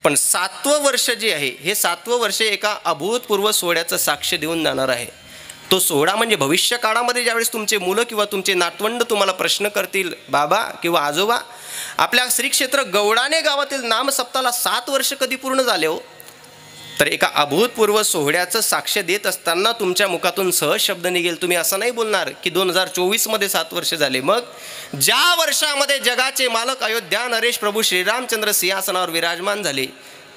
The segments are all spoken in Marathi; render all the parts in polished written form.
पण 7वं वर्ष जे आहे हे 7वं वर्ष एका अभूतपूर्व सोहळ्याचं साक्ष देऊन जाणार आहे. तो सोहळा म्हणजे भविष्य काळामध्ये ज्यावेळेस तुमचे मुलं किंवा तुमचे नातवंड तुम्हाला प्रश्न करतील, बाबा किंवा आजोबा आपल्या श्री क्षेत्र गवडाणे गावातील नामसप्ताला 7 वर्ष कधी पूर्ण झाले हो, तर एका अभूतपूर्व सोहळ्याचं साक्ष देत असताना तुमच्या मुखातून सहज शब्द निघेल. तुम्ही असं नाही बोलणार की 2024 मध्ये 7 वर्ष झाले. मग ज्या वर्षामध्ये जगाचे मालक अयोध्या नरेश प्रभू श्रीरामचंद्र सिंहासनावर विराजमान झाले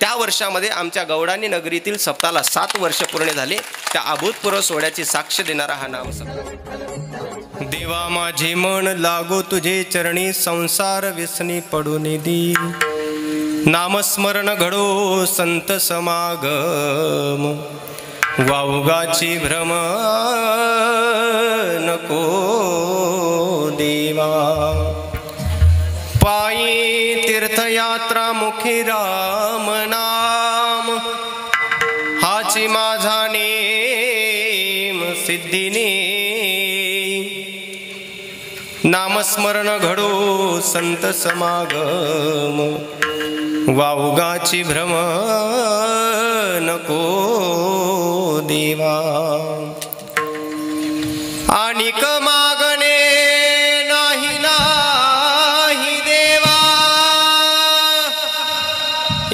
त्या वर्षामध्ये आमच्या गवडाणी नगरीतील सप्ताला 7 वर्ष पूर्ण झाले. त्या अभूतपूर्व सोहळ्याची साक्ष देणारा हा नामसप्ताह. देवा माझे मन लागो तुझे चरणी, संसार व्यसनी पडून दी. नामस्मरण घडो संत समागम, वावगाची भ्रम नको देवा. पायी तीर्थयात्रा मुखी राम नाम, हाची माझा नेम सिद्धिने. नामस्मरण घडो संत समागम, वावगाची भ्रम नको देवा. आणिक मागणे नाही नाही देवा,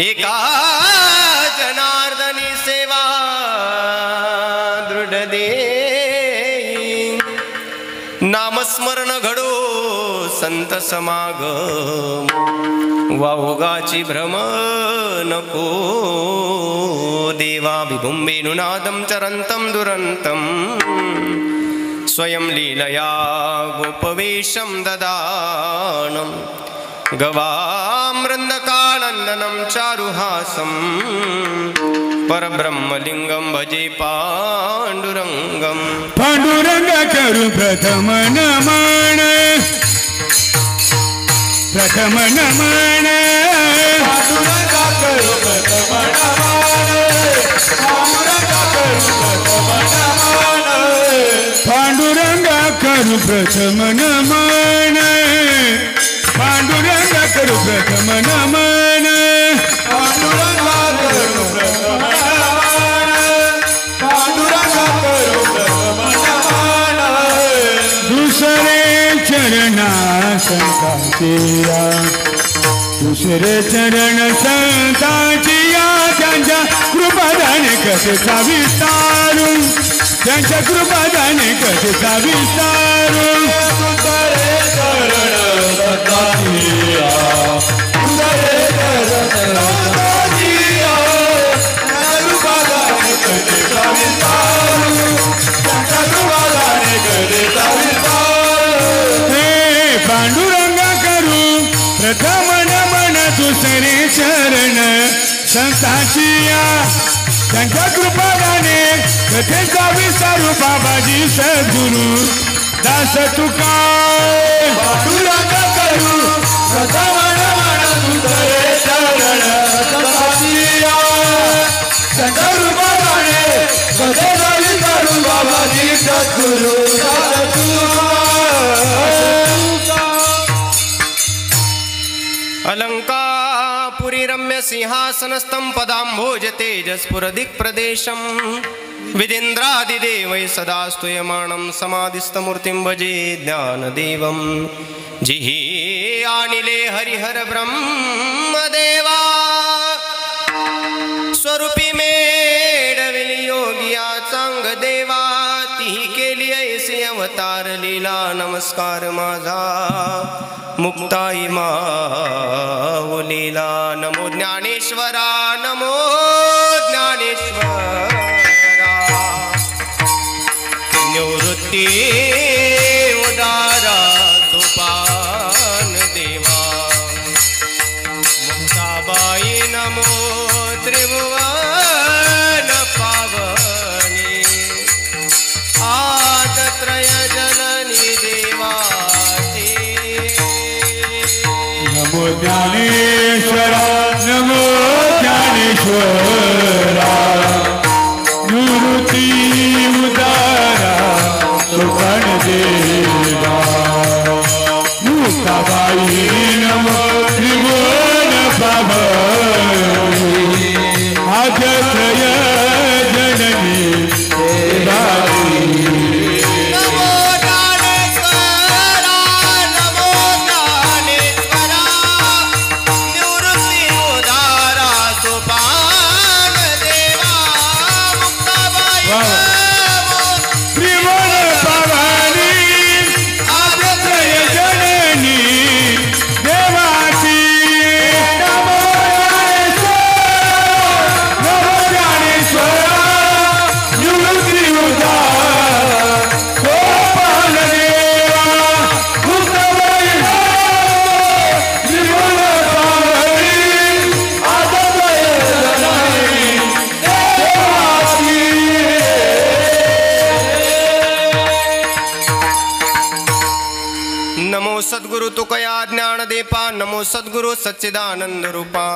एका जनार्दनी सेवा दृढ दे. नामस्मरण घडो संत समागम, वावगाची भ्रम नको देवा. विभुंबेनुनादं चरन्तं दुरन्तं, स्वयं लीलया गोपवेशं ददानं. गवामृन्दकानन्दनं चारुहासं, परब्रह्मलिंगं भजे पाण्डुरंगं. पांडुरंग करू प्रथम नमन, प्रथम नमन. पांडुरंगा करू प्रथम नमन, पांडुरंगा करू प्रथम नमन. पांडुरंगा करू प्रथम नमन, पांडुरंगा करू प्रथम नमन. पांडुरंगा करू प्रथम नमन. दुसरे चरणा संतांचिया, दुसरे चरण संतांचिया. त्यांच्या कृपादाने कथेचा विस्तारू, त्यांच्या कृपादाने कथेचा विस्तारू. दुसरे चरण संतांचिया, दुसरे चरण संतांचिया. त्यांच्या कृपादाने कथेचा विस्तारू, त्यांच्या कृपादाने कथेचा विस्तारू. हे पांडुरंगा करू प्रथम नमन, दुसरे चरण संतांचिया. त्यांच्या कृपादाने कथेचा विस्तारू. बाबाजी सद्गुरु दास तुका. पांडुरंगा करू प्रथम नमन, दुसरे चरण संतांचिया. त्यांच्या कृपादाने कथेचा विस्तारू. बाबाजी सद्गुरु दास तुका. अलंकापुरी रम्य सिंहासनस्थं पदाम्भोज तेजस्फुर दिक्प्रदेशं. विदेन्द्रादिदेवै सदा स्तूयमानं, समाधिस्थमूर्तिं भजे ज्ञानदेवं. जिहि आणिले हरिहर ब्रह्मदेवा, स्वरूपी मेळविली योगिया चांग देवा. तिही केली ऐसी अवतार लीला, नमस्कार माझा मुक्ताई माऊलीला. नमो ज्ञानेश्वरा, नमो ज्ञानेश्वरा. निवृत्ती उदारा सोपान देवा. मुक्ताबाई नमो त्रिभुवन पावनी. आदत्रय जननी देवा. नमो ज्ञानेश्वरा, नमो ज्ञानेश्वरा. निवृत्ती उदारा सुखा आद्यत्रय जननी देवाची नमो ज्ञानेश्वरा नमो ज्ञानेश्वरा निवृत्ती उदारा सोपान देवा मुक्ताबाई त्रिभुवन पावनी आद्यत्रय जननी देवाची नमो ज्ञानेश्वरा निवृत्ती उदारा सोपान देवा मुक्ताबाई त्रिभुवन पावनी आद्यत्रय जननी देवाची नमो सद्गुरु तुकया ज्ञान देपा नमो सद्गुरु सच्चिदानंद रूपा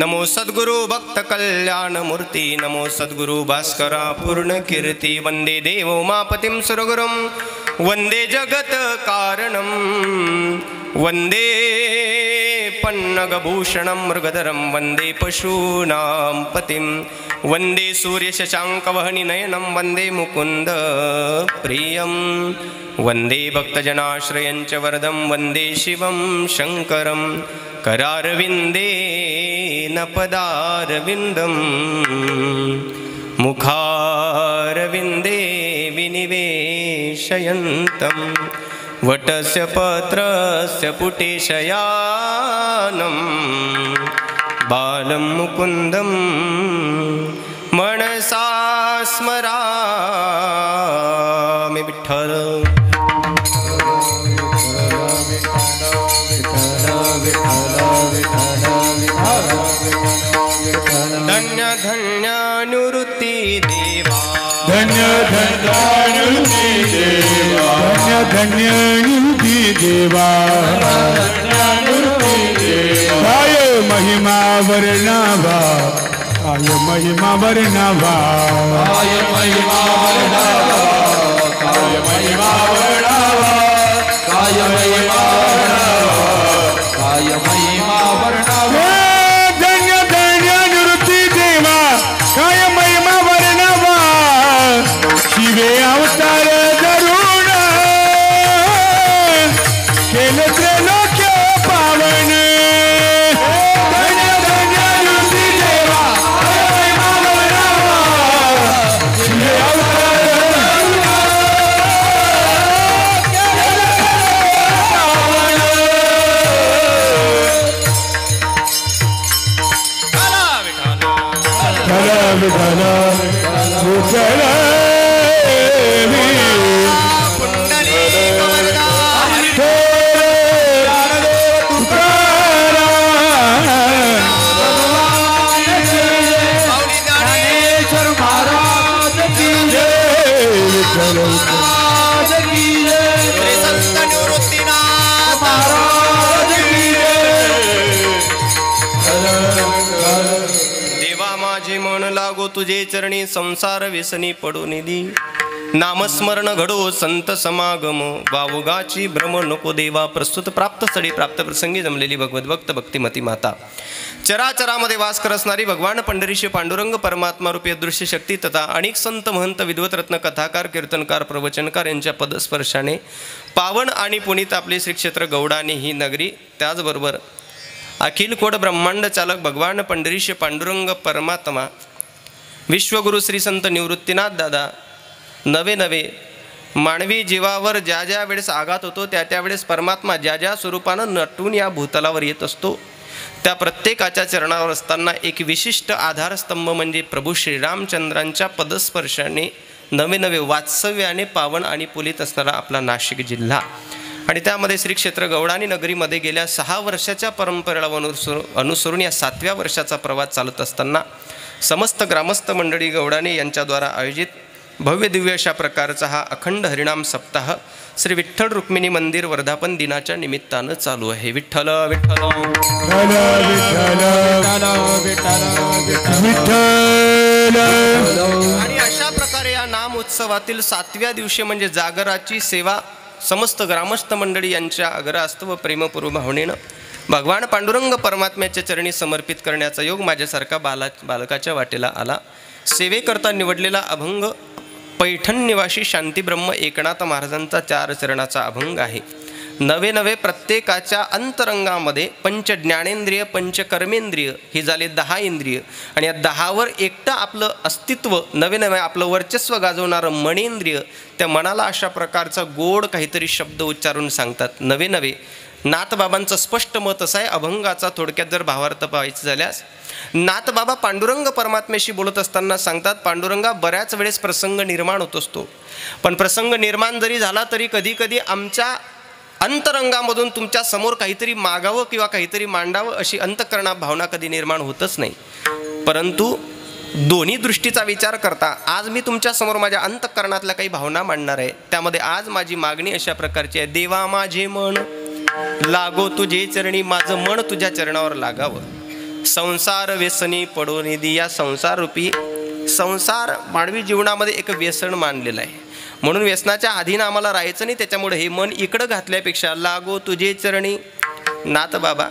नमो सद्गुरु भक्त कल्याण मूर्ती नमो सद्गुरु भास्करा पूर्ण कीर्ती वंदे देव उमापतिं सुरगुरुं वंदे जगत कारणं वंदे पन्नगभूषणं मृगधरं वंदे पशूनां पतिं वंदे सूर्यशशाङ्कवहनि नयनं वंदे मुकुन्द प्रियं वंदे भक्तजनाश्रयं च वरदं वंदे शिवं शङ्करं करारविन्देन पदारविन्दं मुखारविन्दे विनिवेशयन्तं वटस्य पत्रस्य पुटे शयानं बालं मुकुन्दं मनसा स्मरामि विठ्ठल धन्य धन्यानुरुति देवा धन्य धन्यानुरुति देवा धन्य धन्यानुरुति देवा काय महिमा वर्णावा काय महिमा वर्णावा काय महिमा वर्णावा काय महिमा वर्णावा काय महिमा वर्णावा काय महिमा वर्णावा धन्य धन्यानुरुति देवा काय महिमा वर्णावा शिवे अवतार धरून केले त्रैलोक्य पावन धन्य धन्यानुरुति देवा काय महिमा वर्णावा शिवे अवतार विठ्ठल विठ्ठल देवा माझे मन लागो तुझे चरणी संसार व्यसनी पडो निधी नामस्मरण घडो संत समागम वावगाची भ्रम नको देवा प्रस्तुत प्राप्त स्थळी प्राप्त प्रसंगी जमलेली भगवत भक्त भक्तिमती माता चराचरामध्ये वास कर असणारी भगवान पंढरीशी पांडुरंग परमात्मा रूपी अदृश्य शक्ती तथा अनेक संत महंत विद्वत रत्न कथाकार कीर्तनकार प्रवचनकार यांच्या पदस्पर्शाने पावन आणि पुनीत आपले श्री क्षेत्र गौडाने ही नगरी त्याचबरोबर अखिल कोट ब्रह्मांड चालक भगवान पंढरीशी पांडुरंग परमात्मा विश्वगुरु श्री संत निवृत्तीनाथ दादा नवे नवे मानवी जीवावर ज्या ज्या वेळेस आघात होतो त्या त्यावेळेस परमात्मा ज्या ज्या स्वरूपानं नटून या भूतलावर येत असतो त्या प्रत्येकाच्या चरणावर असताना एक विशिष्ट आधारस्तंभ म्हणजे प्रभू श्रीरामचंद्रांच्या पदस्पर्शाने नवे नवे वात्सव्याने पावन आणि पुलित असणारा आपला नाशिक जिल्हा आणि त्यामध्ये श्री क्षेत्र गौडाणी नगरीमध्ये गेल्या 6 वर्षाच्या परंपरेला अनुसरून या 7व्या वर्षाचा प्रवास चालत असताना समस्त ग्रामस्थ मंडळी गौडाणी यांच्याद्वारा आयोजित भव्य दिव्य अशा प्रकारचा हा अखंड हरिनाम सप्ताह श्री विठ्ठल रुक्मिणी मंदिर वर्धापन दिनाच्या निमित्तानं चालू आहे. विठ्ठल विठ्ठल आणि अशा प्रकारे या नाम उत्सवातील 7व्या दिवशी म्हणजे जागराची सेवा समस्त ग्रामस्थ मंडळी यांच्या आग्रहास्तव व प्रेमपूर्व भावनेनं भगवान पांडुरंग परमात्म्याच्या चरणी समर्पित करण्याचा योग माझ्यासारखा बालकाच्या वाटेला आला. सेवेकरता निवडलेला अभंग पैठण निवासी शांतीब्रह्म एकनाथ महाराजांचा 4 चरणाचा अभंग आहे. नवे नवे प्रत्येकाच्या अंतरंगामध्ये पंच ज्ञानेंद्रिय पंच कर्मेंद्रिय ही झाले 10 इंद्रिय आणि या 10वर एकटं आपलं अस्तित्व नवे नवे आपलं वर्चस्व गाजवणारं मनेंद्रिय त्या मनाला अशा प्रकारचा गोड काहीतरी शब्द उच्चारून सांगतात. नवे नवे नाथबाबांचं स्पष्ट मत असं आहे. अभंगाचा थोडक्यात जर भावार्थ पाहायचं झाल्यास नाथबाबा पांडुरंग परमात्म्याशी बोलत असताना सांगतात, पांडुरंगा बऱ्याच वेळेस प्रसंग निर्माण होत असतो, पण प्रसंग निर्माण जरी झाला तरी कधी कधी आमच्या अंतरंगामधून तुमच्या समोर काहीतरी मागावं किंवा काहीतरी मांडावं अशी अंतःकरणात भावना कधी निर्माण होतच नाही. परंतु दोन्ही दृष्टीचा विचार करता आज मी तुमच्या समोर माझ्या अंतःकरणातल्या काही भावना मांडणार आहे. त्यामध्ये आज माझी मागणी अशा प्रकारची आहे, देवा माझे मन लागो तुझे चरणी, माझं मन तुझ्या चरणावर लागावं. संसार व्यसनी पडो निधी, या संसार रूपी संसार मानवी जीवनामध्ये एक व्यसन मानलेलं आहे. म्हणून व्यसनाच्या अधीन आम्हाला राहायचं नाही. त्याच्यामुळे हे मन इकडं घातल्यापेक्षा लागो तुझे चरणी. नाथ बाबा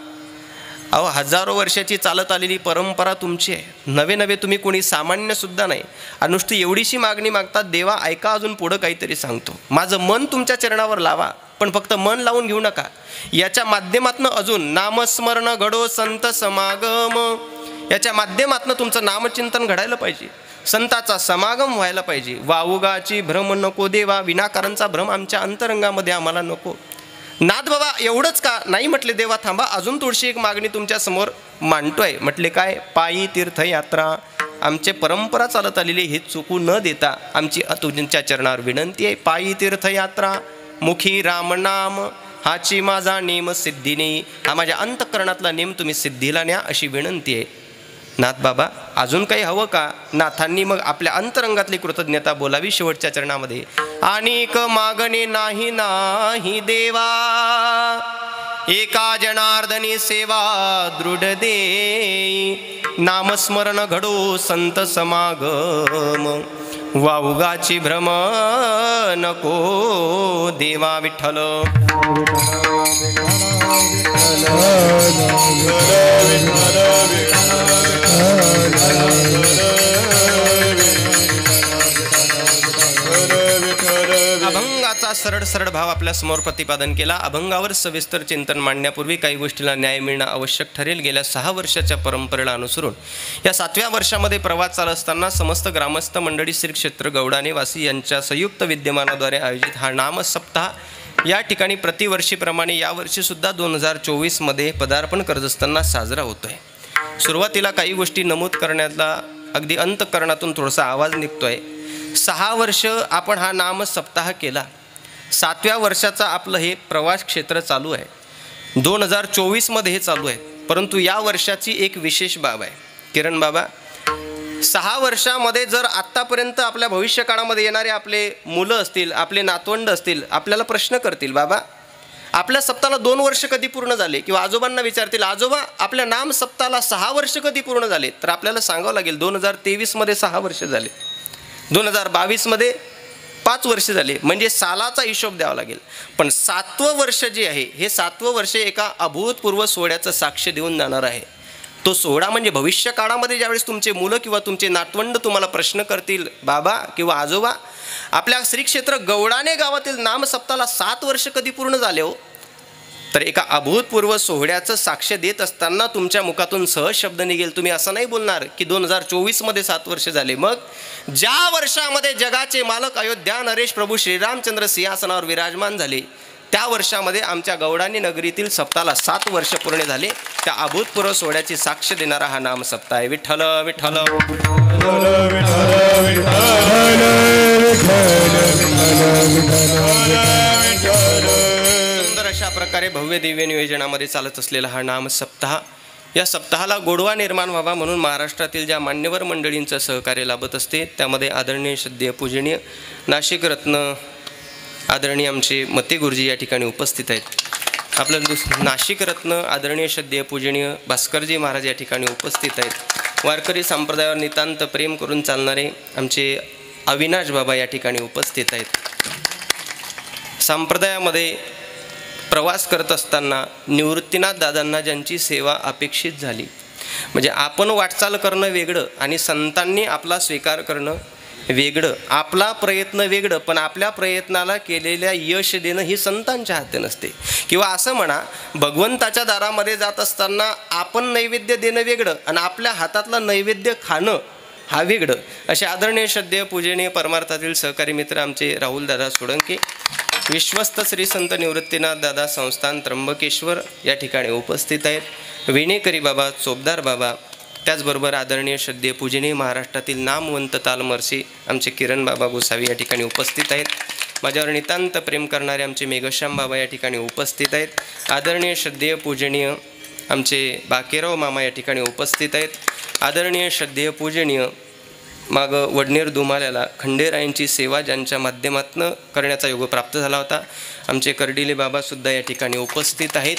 अहो हजारो वर्षाची चालत आलेली परंपरा तुमची आहे. नवे नवे तुम्ही कोणी सामान्यसुद्धा नाही. नुसती एवढीशी मागणी मागतात, देवा ऐका अजून पुढं काहीतरी सांगतो. माझं मन तुमच्या चरणावर लावा, पण फक्त मन लावून घेऊ नका. याच्या माध्यमातून अजून नामस्मरण घडो संत समागम, याच्या माध्यमातून तुमचं नामचिंतन घडायला पाहिजे, संताचा समागम व्हायला पाहिजे. वावुगाची भ्रम नको देवा, विनाकारणचा भ्रम आमच्या अंतरंगामध्ये आम्हाला नको. नाथ बाबा एवढंच का नाही म्हटले, देवा थांबा अजून थोडीशी एक मागणी तुमच्या समोर मांडतोय. म्हटले काय? पायी तीर्थयात्रा आमचे परंपरा चालत आलेली हे चुकू न देता आमची तुमच्या चरणावर विनंती आहे. पायी तीर्थयात्रा मुखी रामनाम हाची माझा नेम सिद्धीने, हा माझ्या अंतःकरणातला नेम तुम्ही सिद्धीला न्या अशी विनंती आहे. नाथ बाबा अजून काही हवं का? नाथांनी मग आपल्या अंतरंगातली कृतज्ञता बोलावी शेवटच्या चरणामध्ये. अनेक मागणे नाही नाही देवा, एका जनार्दनी सेवा दृढ दे. नामस्मरण घडो संत समागम, वाउगाची भ्रम नको देवा विठ्ठल. अभंगाचा सरळ सरळ भाव आपल्या समोर प्रतिपादन केला. अभंगावर सविस्तर चिंतन मांडण्यापूर्वी काही गोष्टीला न्याय मिळणं आवश्यक ठरेल. गेल्या 6 वर्षाच्या परंपरेला अनुसरून या 7व्या वर्षामध्ये प्रवास चालत असताना समस्त ग्रामस्थ मंडळी श्री क्षेत्र गौडानेवासी यांच्या संयुक्त विद्यमानाद्वारे आयोजित हा नाम सप्ताह या ठिकाणी प्रतिवर्षीप्रमाणे यावर्षीसुद्धा 2024मध्ये पदार्पण करत असताना साजरा होतो आहे. सुरुवातीला काही गोष्टी नमूद करण्यातला अगदी अंतःकरणातून थोडासा आवाज निघतो आहे. 6 वर्ष आपण हा नाम सप्ताह केला. 7व्या वर्षाचा आपलं हे प्रवास क्षेत्र चालू आहे. 2024मध्ये हे चालू आहे. परंतु या वर्षाची एक विशेष बाब आहे. किरण बाबा 6 वर्षामध्ये जर आत्तापर्यंत आपल्या भविष्यकाळामध्ये येणारे आपले मुलं असतील, आपले नातवंड असतील, आपल्याला प्रश्न करतील, बाबा आपल्या सप्ताहाला 2 वर्ष कधी पूर्ण झाले, किंवा आजोबांना विचारतील, आजोबा आपल्या नाम सप्ताहाला 6 वर्ष कधी पूर्ण झाले, तर आपल्याला सांगावं लागेल 2023मध्ये 6 वर्ष झाले, 2022मध्ये 5 वर्ष झाले, म्हणजे सालाचा हिशोब द्यावा लागेल. पण 7वं वर्ष जे आहे हे 7वं वर्ष एका अभूतपूर्व सोहळ्याचं साक्ष देऊन जाणार आहे. तो सोहळा म्हणजे भविष्य काळामध्ये ज्यावेळेस तुमचे मुलं किंवा तुमचे नातवंड तुम्हाला प्रश्न करतील, बाबा किंवा आजोबा आपल्या श्री क्षेत्र गौडाने गावातील नाम सप्ताहाला 7 वर्ष कधी पूर्ण झाले हो, तर एका अभूतपूर्व सोहळ्याचं साक्ष देत असताना तुमच्या मुखातून सहज शब्द निघेल. तुम्ही असं नाही बोलणार की 2024मध्ये 7 वर्ष झाले. मग ज्या वर्षामध्ये जगाचे मालक अयोध्या नरेश प्रभू श्रीरामचंद्र सिंहासनावर विराजमान झाले त्या वर्षामध्ये आमच्या गौडानी नगरीतील सप्ताहाला 7 वर्ष पूर्ण झाले. त्या अभूतपूर्व सोहळ्याची साक्ष देणारा हा नाम सप्ताह आहे. विठ्ठल विठ्ठल सुंदर अशा प्रकारे भव्य दिव्य नियोजनामध्ये चालत असलेला हा नाम सप्ताह, या सप्ताहाला गोडवा निर्माण व्हावा म्हणून महाराष्ट्रातील ज्या मान्यवर मंडळींचं सहकार्य लाभत असते त्यामध्ये आदरणीय श्रद्धेय पूजनीय नाशिक रत्न आदरणीय आमचे मते गुरुजी या ठिकाणी उपस्थित आहेत. आपलं नाशिक रत्न आदरणीय श्रद्धेय पूजनीय भास्करजी महाराज या ठिकाणी उपस्थित आहेत. वारकरी संप्रदायावर नितांत प्रेम करून चालणारे आमचे अविनाश बाबा या ठिकाणी उपस्थित आहेत. संप्रदायामध्ये प्रवास करत असताना निवृत्तीनाथ दादांना ज्यांची सेवा अपेक्षित झाली, म्हणजे आपण वाटचाल करणं वेगळं आणि संतांनी आपला स्वीकार करणं वेगळं, आपला प्रयत्न वेगळं, पण आपल्या प्रयत्नाला केलेल्या यश देणं ही संतांच्या हाती नसते. किंवा असं म्हणा, भगवंताच्या दारामध्ये जात असताना आपण नैवेद्य देणं वेगळं आणि आपल्या हातातलं नैवेद्य खाणं हा वेगळं. असे आदरणीय श्रद्धेय पूजनीय परमार्थातील सहकारी मित्र आमचे राहुलदादा सोळंके, विश्वस्त श्री संत निवृत्तीनाथ दादा संस्थान त्र्यंबकेश्वर या ठिकाणी उपस्थित आहेत. विणेकरी बाबा, चोपदार बाबा, त्याचबरोबर आदरणीय श्रद्धेय पूजनीय महाराष्ट्रातील नामवंत तालमर्सी आमचे किरण बाबा गोसावी या ठिकाणी उपस्थित आहेत. माझ्यावर नितांत प्रेम करणारे आमचे मेघश्याम बाबा या ठिकाणी उपस्थित आहेत. आदरणीय श्रद्धेय पूजनीय आमचे बाकेराव मामा या ठिकाणी उपस्थित आहेत. आदरणीय श्रद्धेय पूजनीय मागं वडनेर दुमाल्याला खंडेरायांची सेवा ज्यांच्या माध्यमातून करण्याचा योग प्राप्त झाला होता, आमचे कर्डिले बाबासुद्धा या ठिकाणी उपस्थित आहेत.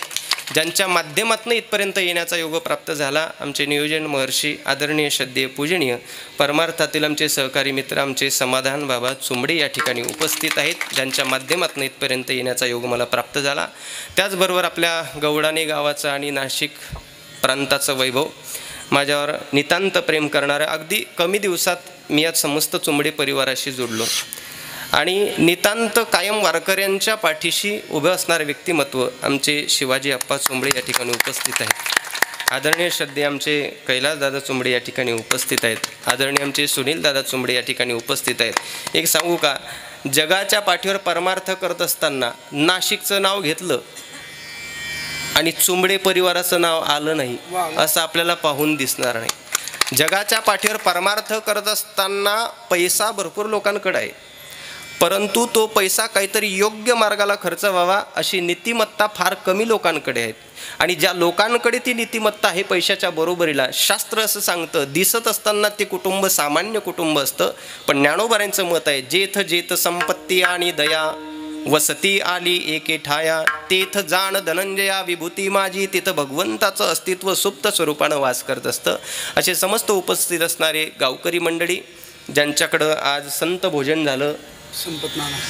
ज्यांच्या माध्यमातून इथपर्यंत येण्याचा योग प्राप्त झाला, आमचे नियोजन महर्षी आदरणीय श्रद्धेय पूजनीय परमार्थातील आमचे सहकारी मित्र आमचे समाधान बाबा चुंबडे या ठिकाणी उपस्थित आहेत, ज्यांच्या माध्यमातून इथपर्यंत येण्याचा योग मला प्राप्त झाला. त्याचबरोबर आपल्या गवडाणे गावाचं आणि नाशिक प्रांताचं वैभव, माझ्यावर नितांत प्रेम करणारं, अगदी कमी दिवसात मी या समस्त चुंबडे परिवाराशी जोडलो आणि नितांत कायम वारकऱ्यांच्या पाठीशी उभं असणारे व्यक्तिमत्व आमचे शिवाजी अप्पा चुंबडे या ठिकाणी उपस्थित आहेत. आदरणीय श्रद्धेय आमचे कैलासदादा चुंबडे या ठिकाणी उपस्थित आहेत. आदरणीय आमचे सुनीलदादा चुंबडे या ठिकाणी उपस्थित आहेत. एक सांगू का, जगाच्या पाठीवर परमार्थ करत असताना नाशिकचं नाव घेतलं आणि चुंबडे परिवाराचं नाव आलं नाही असं आपल्याला पाहून दिसणार नाही. जगाच्या पाठीवर परमार्थ करत असताना पैसा भरपूर लोकांकडे आहे, परंतु तो पैसा काहीतरी योग्य मार्गाला खर्च व्हावा अशी नीतिमत्ता फार कमी लोकांकडे आहेत. आणि ज्या लोकांकडे ती नीतिमत्ता आहे पैशाच्या बरोबरीला, शास्त्र असं सांगतं, दिसत असताना ते कुटुंब सामान्य कुटुंब असतं. पण ज्ञानोबारांचं मत आहे, जेथ जेथ संपत्ती आणि दया वसती आली एके ठाया, तेथ जाण धनंजया विभूती माझी, तिथं भगवंताचं अस्तित्व सुप्त स्वरूपानं वास करत असतं. असे समस्त उपस्थित असणारे गावकरी मंडळी, ज्यांच्याकडं आज संत भोजन झालं,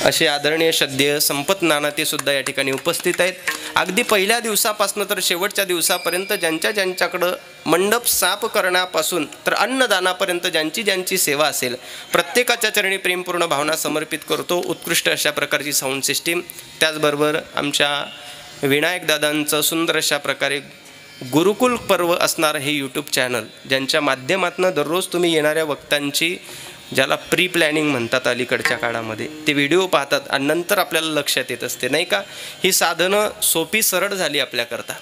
असे आदरणीय श्रद्धेय संपत नाना ते सुद्धा या ठिकाणी उपस्थित आहेत. अगदी पहिल्या दिवसापासून तर शेवटच्या दिवसापर्यंत ज्यांच्याकडं मंडप साफ करण्यापासून तर अन्नदानापर्यंत ज्यांची ज्यांची सेवा असेल, प्रत्येकाच्या चरणी प्रेमपूर्ण भावना समर्पित करतो. उत्कृष्ट अशा प्रकारची साऊंड सिस्टीम, त्याचबरोबर आमच्या विनायकदादांचं सुंदर अशा प्रकारे गुरुकुल पर्व असणारं हे यूट्यूब चॅनल, ज्यांच्या माध्यमातून दररोज तुम्ही येणाऱ्या वक्तांची, ज्याला प्री प्लॅनिंग म्हणतात अलीकडच्या काळामध्ये, ते व्हिडिओ पाहतात आणि नंतर आपल्याला लक्षात येत असते नाही का, ही साधनं सोपी सरळ झाली आपल्याकरता.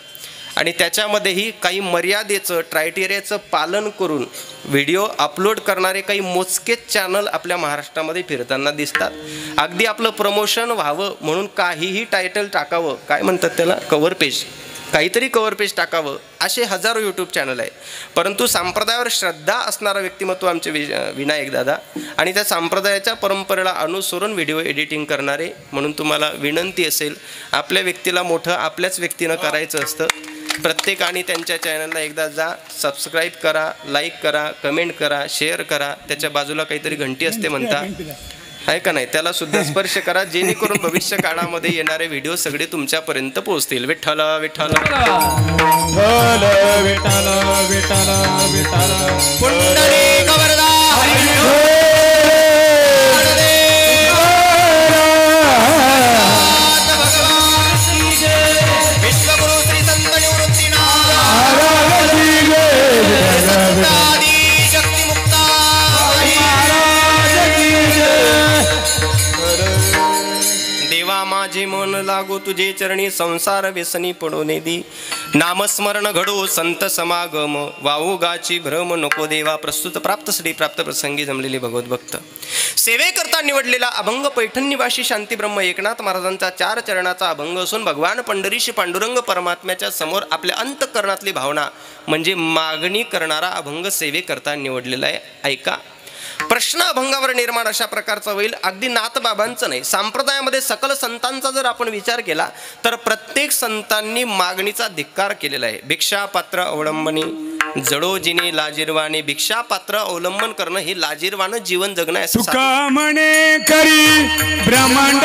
आणि त्याच्यामध्येही काही मर्यादेचं क्रायटेरियाचं पालन करून व्हिडिओ अपलोड करणारे काही मोजकेच चॅनल आपल्या महाराष्ट्रामध्ये फिरताना दिसतात. अगदी आपलं प्रमोशन व्हावं म्हणून काहीही टायटल टाकावं, काय म्हणतात त्याला, कव्हर पेज, काहीतरी कव्हर पेज टाकावं, असे हजारो यूट्यूब चॅनल आहे. परंतु संप्रदायावर श्रद्धा असणारा व्यक्तिमत्व आमचे विनायक दादा, आणि त्या संप्रदायाच्या परंपरेला अनुसरून व्हिडिओ एडिटिंग करणारे. म्हणून तुम्हाला विनंती असेल, आपल्या व्यक्तीला मोठं आपल्याच व्यक्तीनं करायचं असतं. प्रत्येकाने त्यांच्या चॅनलला एकदा जा, सबस्क्राईब करा, लाईक करा, कमेंट करा, शेअर करा. त्याच्या बाजूला काहीतरी घंटी असते म्हणता, आहे का नाही, त्याला सुद्धा स्पर्श करा, जेणेकरून भविष्य काळामध्ये येणारे व्हिडिओ सगळे तुमच्यापर्यंत पोहोचतील. विठ्ठल विठ्ठल पुंडलिक वरदा विश्वगुरु श्री संत निवृत्तीनाथ शक्ती मुक्ता देवा माझे मन लागो तुझे चरणी, संसार व्यसनी पडो नेदी, नामस्मरण घडो संत समागम, वाहू गाची भ्रम नको देवा. प्रस्तुत प्राप्त श्री प्राप्त प्रसंगी जमलेले भगवत भक्त, सेवेकरता निवडलेला अभंग पैठण निवासी शांती ब्रह्म एकनाथ महाराजांचा 4 चरणाचा अभंग असून भगवान पंढरीशी पांडुरंग परमात्म्याच्या समोर आपल्या अंतःकरणातली भावना म्हणजे मागणी करणारा अभंग सेवेकरता निवडलेला आहे. ऐका, प्रश्न अभंगावर निर्माण अशा प्रकारचा होईल. अगदी नाथबाबांचं नाही, संप्रदायामध्ये सकल संतांचा जर आपण विचार केला तर प्रत्येक संतांनी मागणीचा धिक्कार केलेला आहे. भिक्षा पात्र अवलंबनी जडो जिने लाजीरवाने, भिक्षा पात्र अवलंबन करणं हे लाजीरवानं जीवन जगणं असं तुका म्हणे करी ब्रह्मांड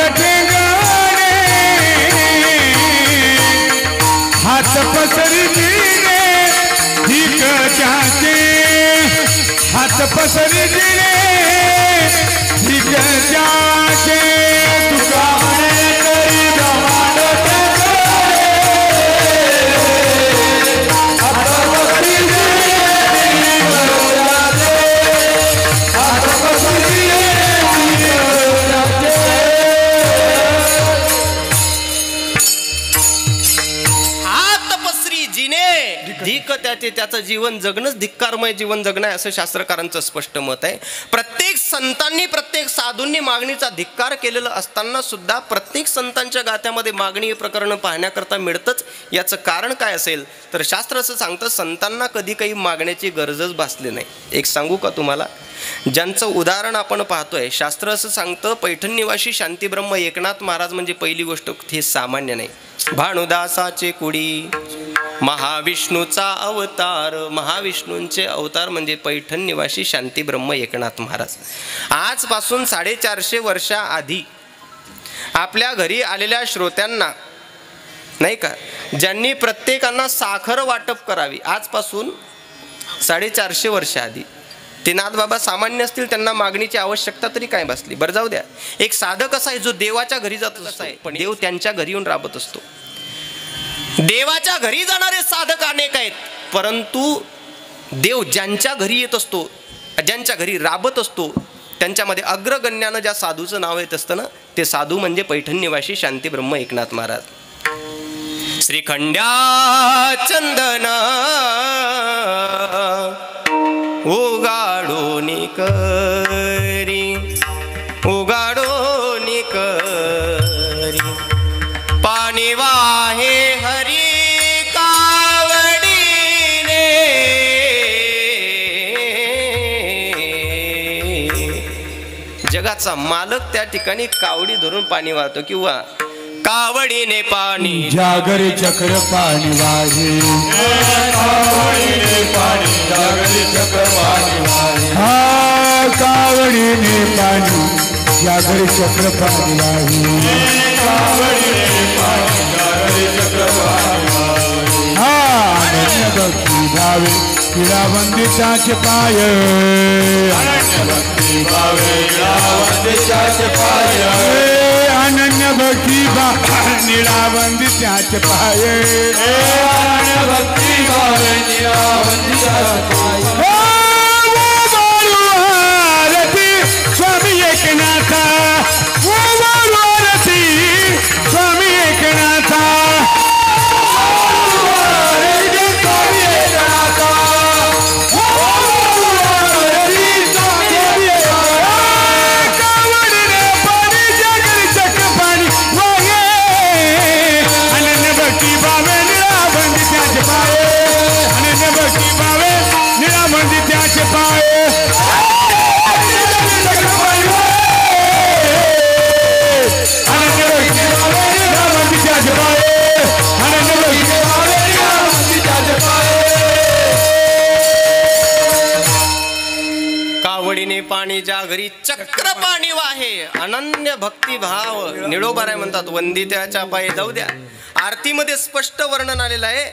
हात पसरविले भीक त्याचे हात पसरविले भीक त्याचे तुका म्हणे करी ब्रह्मांड धिक त्याचे त्याचं जीवन जगणंच धिक्कारमय जीवन जगणं आहे असं शास्त्रकारांचं स्पष्ट मत आहे. प्रत्येक संतांनी प्रत्येक साधूंनी मागणीचा धिक्कार केलेला असताना सुद्धा प्रत्येक संतांच्या गाथ्यामध्ये मागणी हे प्रकरण पाहण्याकरता मिळतंच. याचं कारण काय असेल तर शास्त्र असं सांगतं संतांना कधी काही मागण्याची गरजच भासली नाही. एक सांगू का तुम्हाला, ज्यांचं उदाहरण आपण पाहतोय शास्त्र असं सांगतं पैठण निवासी शांतीब्रह्म एकनाथ महाराज म्हणजे पहिली गोष्ट हे सामान्य नाही. भानुदासाचे कुडी महाविष्णूचा अवतार, महाविष्णूंचे अवतार म्हणजे पैठण निवासी शांतीब्रह्म एकनाथ महाराज. आजपासून 450 वर्षाआधी आपल्या घरी आलेल्या श्रोत्यांना नाही का ज्यांनी प्रत्येकांना साखर वाटप करावी आजपासून 450 वर्षाआधी ते नाथबाबा सामान्य असतील त्यांना मागणीची आवश्यकता तरी काय बसली. बरं जाऊ द्या. एक साधक असा आहे जो देवाच्या घरी जात असतो पण देव त्यांच्या घरी येऊन राबत असतो. देवाच्या घरी जाणारे साधक अनेक आहेत परंतु देव ज्यांच्या घरी येत असतो ज्यांच्या घरी राबत असतो त्यांच्यामध्ये अग्रगण्यानं ज्या साधूचं नाव येत असतं ना ते साधू म्हणजे पैठण निवासी शांतीब्रह्म एकनाथ महाराज. श्रीखंड्या चंदन उगाडोनी करी उगाडोनी करी पाणी वाहे हरी कावडीने जगाचा मालक त्या ठिकाणी कावडी धरून पाणी वाहतो किंवा कावडीने पाणी जागरी चक्र पाणी वाहे कावडीने पाणी जागरी चक्र पाणी वाहे हा कावडीने पाणी जागरी चक्र पाणी वाहे कावडीने पाणी जागरी चक्र पाणी वाहे हा अनन्य भक्ती भावे तिला वंदिताचे पाय अनन्य भक्ती भावे तिला वंदिताचे पाय अनन्य भक्ती निळावंदी त्याचे पाये अनन्य भक्ती भावे निळावंदी त्याचे पाये आरती स्वामी एकनाथा आरती स्वामी एकनाथा कावडीने पाणी जागरी चक्र पाणी वाहे अनन्य भक्ती भाव निळोबाराय म्हणतात वंदित्याच्या पायी. जाऊ द्या. आरतीमध्ये स्पष्ट वर्णन आलेलं आहे.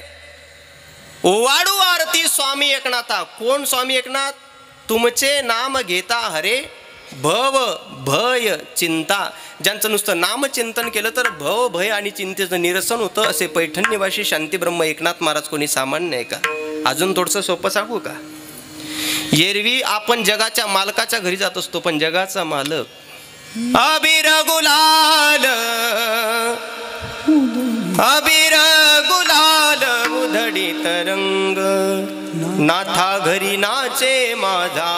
ओवाडू आरती स्वामी एकनाथा. कोण स्वामी एकनाथ? तुमचे नाम घेता हरे भव भय चिंता. ज्यांचं नुसतं नामचिंतन केलं तर भव भय आणि चिंतेचं निरसन होतं असे पैठण निवासी शांतीब्रह्म एकनाथ महाराज कोणी सामान्य आहे का? अजून थोडंसं सोपं सांगू का? एरवी आपण जगाच्या मालकाच्या घरी जात असतो पण जगाचा मालक अबीर गुलाल उधडी तरंग नाथा घरी नाचे माझा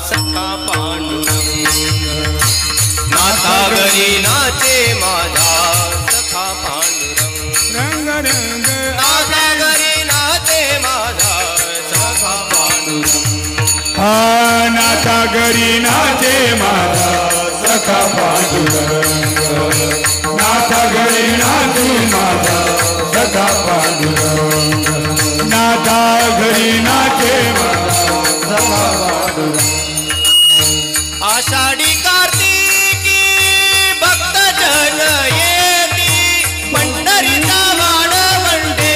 सखा पांडुरंग नाथा घरी नाचे माझा सखा पांडुरंग नाथा घरी नाचे माझा सखा पांडुरंग नाथा घरी नाचे माझा सखा पांडुरंग नाथा घरी नाचे माझा सखा पांडुरंग नाथा घरी नाचे माझा सखा पांडुरंग. आषाढी कार्तिकी भक्त जन येती पंढरीचा वाड वंडे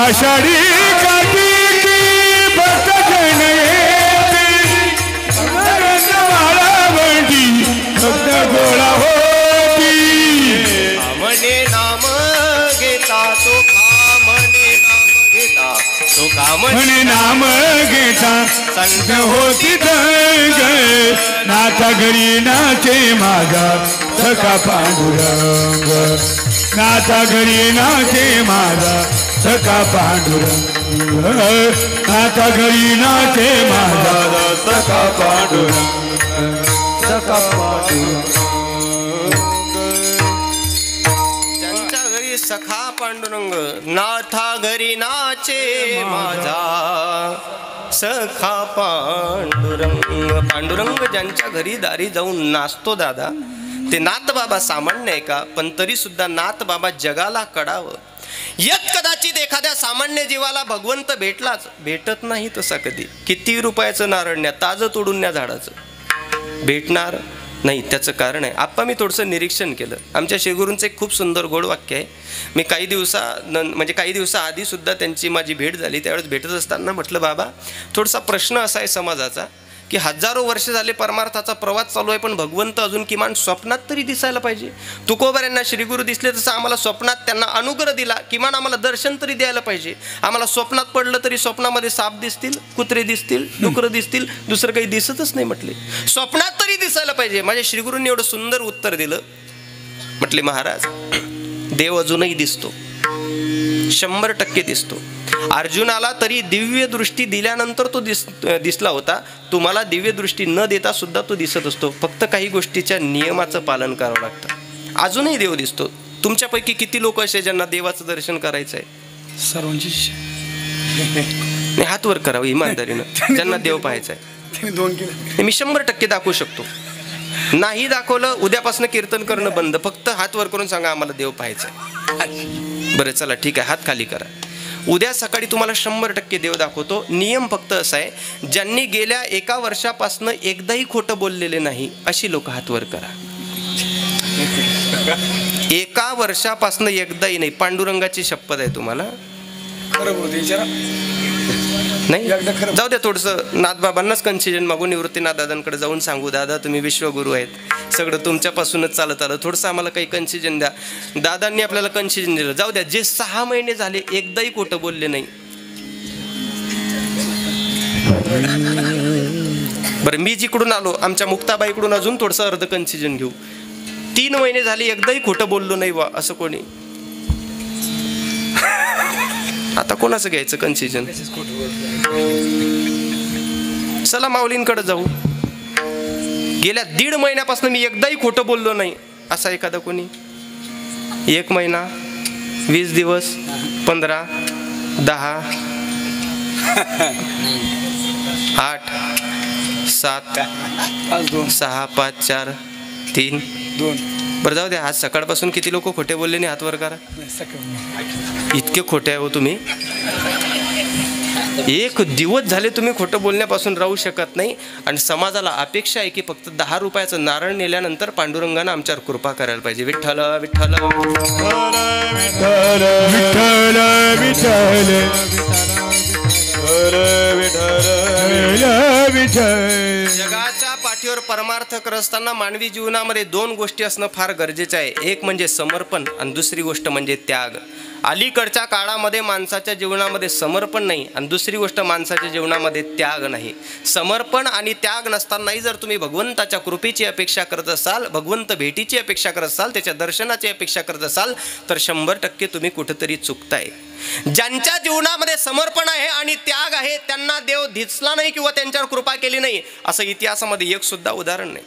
आषाढी कार्तिकी भक्त जन येती वाळवंटी भक्त गोळा होती म्हणे नाम घेता तो म्हणे नाम घेता तो म्हणे नाम घेता संत होती दंग नाथा घरी नाचे माझा सखा पांडुरंग नाथा घरी नाचे माझा सखा पांडुरंग नाथा घरी नाचे माझा सखा पांडुरंग सखा पांडुरंग त्यांच्या घरी सखा पांडुरंग नाथा घरी नाचे माझा सखा पांडुरंग. पांडुरंग ज्यांच्या घरी दारी जाऊन नाचतो दादा ते नाथ बाबा सामान्य आहे का? पण तरी सुद्धा नाथ बाबा जगाला कळावं. यत कदाचित एखाद्या सामान्य जीवाला भगवंत भेटत नाही तसा कधी. किती रुपयाचं नारळ न्या, ताजं तोडून न्या झाडाचं, भेटणार नाही. त्याचं कारण आहे आप्पा मी थोडंसं निरीक्षण केलं. आमच्या शेगुरूंचं एक खूप सुंदर गोड वाक्य आहे. मी काही दिवसाआधी सुद्धा त्यांची माझी भेट झाली. त्यावेळेस भेटत असताना म्हटलं बाबा थोडासा प्रश्न असा आहे समाजाचा की हजारो वर्ष झाले परमार्थाचा प्रवास चालू आहे पण भगवंत अजून किमान स्वप्नात तरी दिसायला पाहिजे. तुकोबाऱ्यांना श्रीगुरू दिसले तसं आम्हाला स्वप्नात त्यांना अनुग्रह दिला, किमान आम्हाला दर्शन तरी द्यायला पाहिजे. आम्हाला स्वप्नात पडलं तरी स्वप्नामध्ये साप दिसतील, कुत्रे दिसतील, डुकरं दिसतील, दुसरं काही दिसतच नाही. म्हटले स्वप्नात तरी दिसायला पाहिजे. माझ्या श्रीगुरूंनी एवढं सुंदर उत्तर दिलं. म्हटले महाराज देव अजूनही दिसतो, 100% दिसतो. अर्जुनाला तरी दिव्य दृष्टी दिल्यानंतर तो दिसला होता. तुम्हाला दिव्य दृष्टी न देता सुद्धा तो दिसत असतो. फक्त काही गोष्टीच्या नियमाचं पालन करावं लागतं. अजूनही देव दिसतो. तुमच्यापैकी किती लोक असे ज्यांना देवाचं दर्शन करायचं आहे? सर्वांची हात वर करावं इमानदारीनं ज्यांना देव पाहायचा आहे. मी 100% दाखवू शकतो. नाही दाखवलं उद्यापासून कीर्तन करणं बंद. फक्त हात वर करून सांगा आम्हाला देव पाहायचा आहे. बरं चला ठीक आहे, हात खाली करा. उद्या सकाळी तुम्हाला 100% देव दाखवतो. नियम फक्त असा आहे, ज्यांनी गेल्या 1 वर्षापासून एकदाही खोटं बोललेले नाही अशी लोक हात वर करा. 1 वर्षापासून एकदाही नाही. पांडुरंगाची शपथ आहे तुम्हाला. नाही जाऊ द्या, थोडंसं नाथबाबांनाच कन्सिजन मागून निवृत्तीनाथ दादांकडे जाऊन सांगू दादा तुम्ही विश्वगुरू आहेत, सगळं तुमच्यापासूनच चालत आलं, थोडंसं आम्हाला काही कन्सिजन द्या. दादांनी आपल्याला कन्सिजन दिलं. जाऊ द्या, जे 6 महिने झाले एकदाही खोटं बोलले नाही. बरं मी जिकडून आलो आमच्या मुक्ताबाईकडून अजून थोडंसं अर्ध कन्सिजन घेऊ. 3 महिने झाले एकदाही खोटं बोललो नाही बा असं कोणी? आता कोणाचं घ्यायचं कन्सिजन? चला माऊलींकडे जाऊ. गेल्या 1.5 महिन्यापासून मी एकदाही खोटं बोललो नाही असा एखादा कोणी? 1 महिना, 20 दिवस, 15, 10, 8, 7, 6, 5, 4, 3, 2. बरं जाऊ द्या, आज सकाळपासून किती लोक खोटे बोलले नाही हात वर करा. इतके खोटे आहे हो तुम्ही. 1 दिवस झाले तुम्ही खोटं बोलण्यापासून राहू शकत नाही. आणि समाजाला अपेक्षा आहे की फक्त 10 रुपयाचं नारळ नेल्यानंतर पांडुरंगानं आमच्यावर कृपा करायला पाहिजे. विठ्ठल विठ्ठल जगाच्या पाठीवर परमार्थ करत असताना मानवी जीवनामध्ये 2 गोष्टी असणं फार गरजेचं आहे. एक म्हणजे समर्पण आणि दुसरी गोष्ट म्हणजे त्याग. अलीकडच्या काळामध्ये माणसाच्या जीवनामध्ये समर्पण नाही आणि दुसरी गोष्ट माणसाच्या जीवनामध्ये त्याग नाही. समर्पण आणि त्याग नसतानाही जर तुम्ही भगवंताच्या कृपेची अपेक्षा करत असाल, भगवंत भेटीची अपेक्षा करत असाल, त्याच्या दर्शनाची अपेक्षा करत असाल तर 100% तुम्ही कुठेतरी चुकताय. ज्यांच्या जीवनामध्ये समर्पण आहे आणि त्याग आहे त्यांना देव दिसला नाही किंवा त्यांच्यावर कृपा केली नाही असं इतिहासामध्ये एक सुद्धा उदाहरण नाही.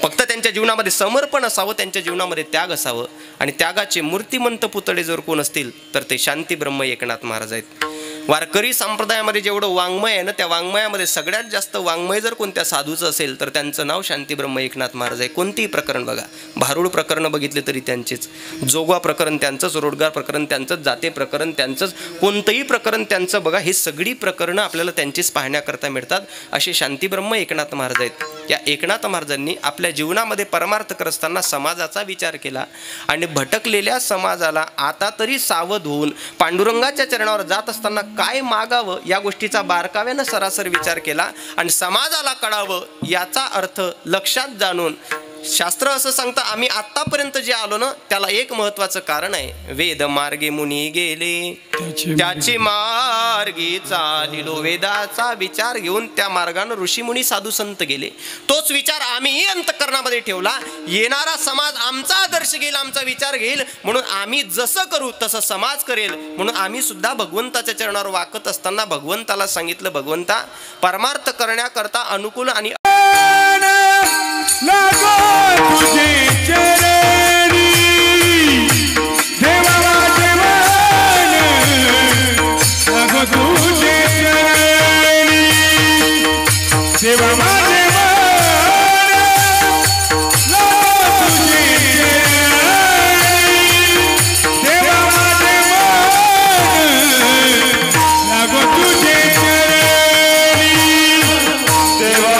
फक्त त्यांच्या जीवनामध्ये समर्पण असावं, त्यांच्या जीवनामध्ये त्याग असावं. आणि त्यागाचे मूर्तिमंत पुतळे जर कोण असतील तर ते शांती ब्रह्म एकनाथ महाराज आहेत. वारकरी संप्रदायामध्ये जेवढं वाङ्मय आहे ना, त्या वाङ्मयामध्ये सगळ्यात जास्त वाङ्मय जर कोणत्या साधूचं असेल तर त्यांचं नाव शांतीब्रह्म एकनाथ महाराज आहे. कोणतीही प्रकरण बघा, भारूड प्रकरण बघितले तरी त्यांचेच, जोगवा प्रकरण त्यांचंच, रोडगार प्रकरण त्यांचंच, जाते प्रकरण त्यांचंच, कोणतंही प्रकरण त्यांचं बघा. हे सगळी प्रकरणं आपल्याला त्यांचीच पाहण्याकरता मिळतात. असे शांतीब्रह्म एकनाथ महाराज आहेत. या एकनाथ महाराजांनी आपल्या जीवनामध्ये परमार्थ करत असताना समाजाचा विचार केला आणि भटकलेल्या समाजाला आता तरी सावध होऊन पांडुरंगाच्या चरणावर जात असताना काय मागावं या गोष्टीचा बारकाव्यानं सरासर विचार केला आणि समाजाला कळावं याचा अर्थ लक्षात जाणून शास्त्र असं सांगतं, आम्ही आत्तापर्यंत जे आलो ना त्याला एक महत्वाचं कारण आहे. वेद मार्गे मुनी गेले त्याची मार्गी चालिलो. वेदाचा विचार घेऊन त्या मार्गानं ऋषीमुनी साधू संत गेले. तोच विचार आम्हीही अंतःकरणामध्ये ठेवला. येणारा समाज आमचा आदर्श घेईल, आमचा विचार घेईल, म्हणून आम्ही जसं करू तसं समाज करेल. म्हणून आम्ही सुद्धा भगवंताच्या चरणावर वाकत असताना भगवंताला सांगितलं, भगवंता परमार्थ करण्याकरता अनुकूल आणि लागो तुझे चरणी देवा माझे मन, लागो तुझे चरणी देवा माझे मन, लागो तुझे चरणी देवा माझे मन, लागो तुझे चरणी देवा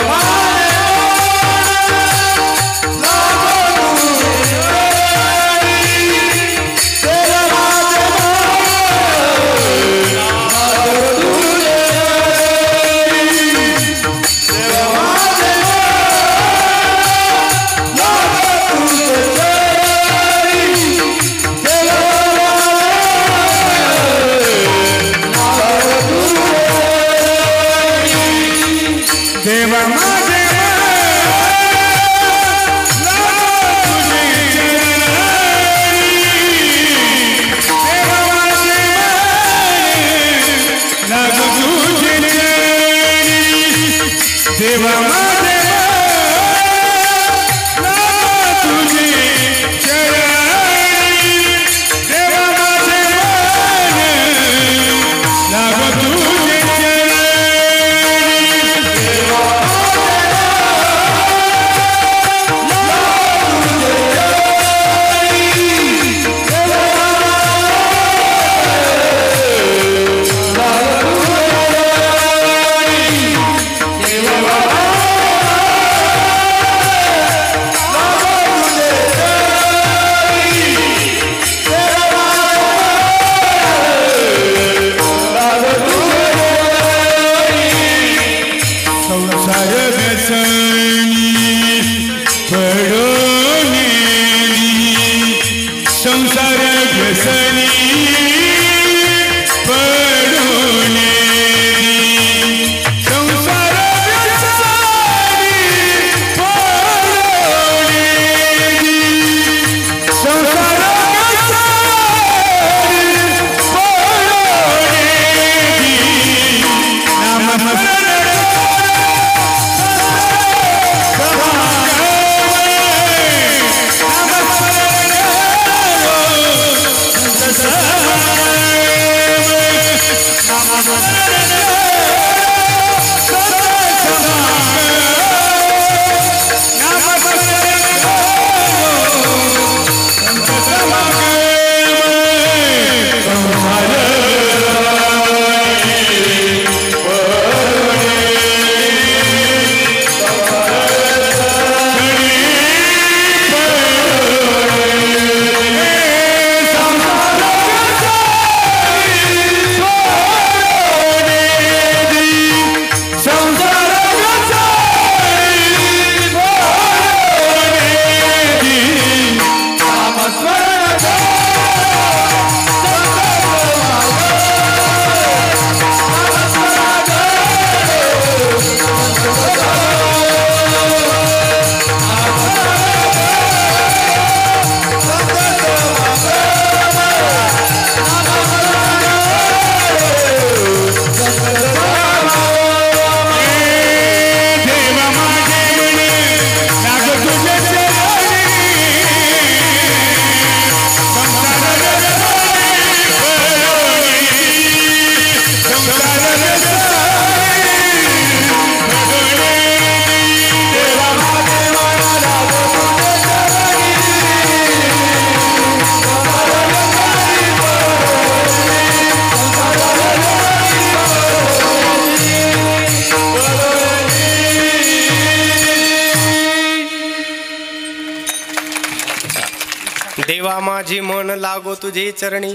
देवा माझी मन लागो तुझे चरणी,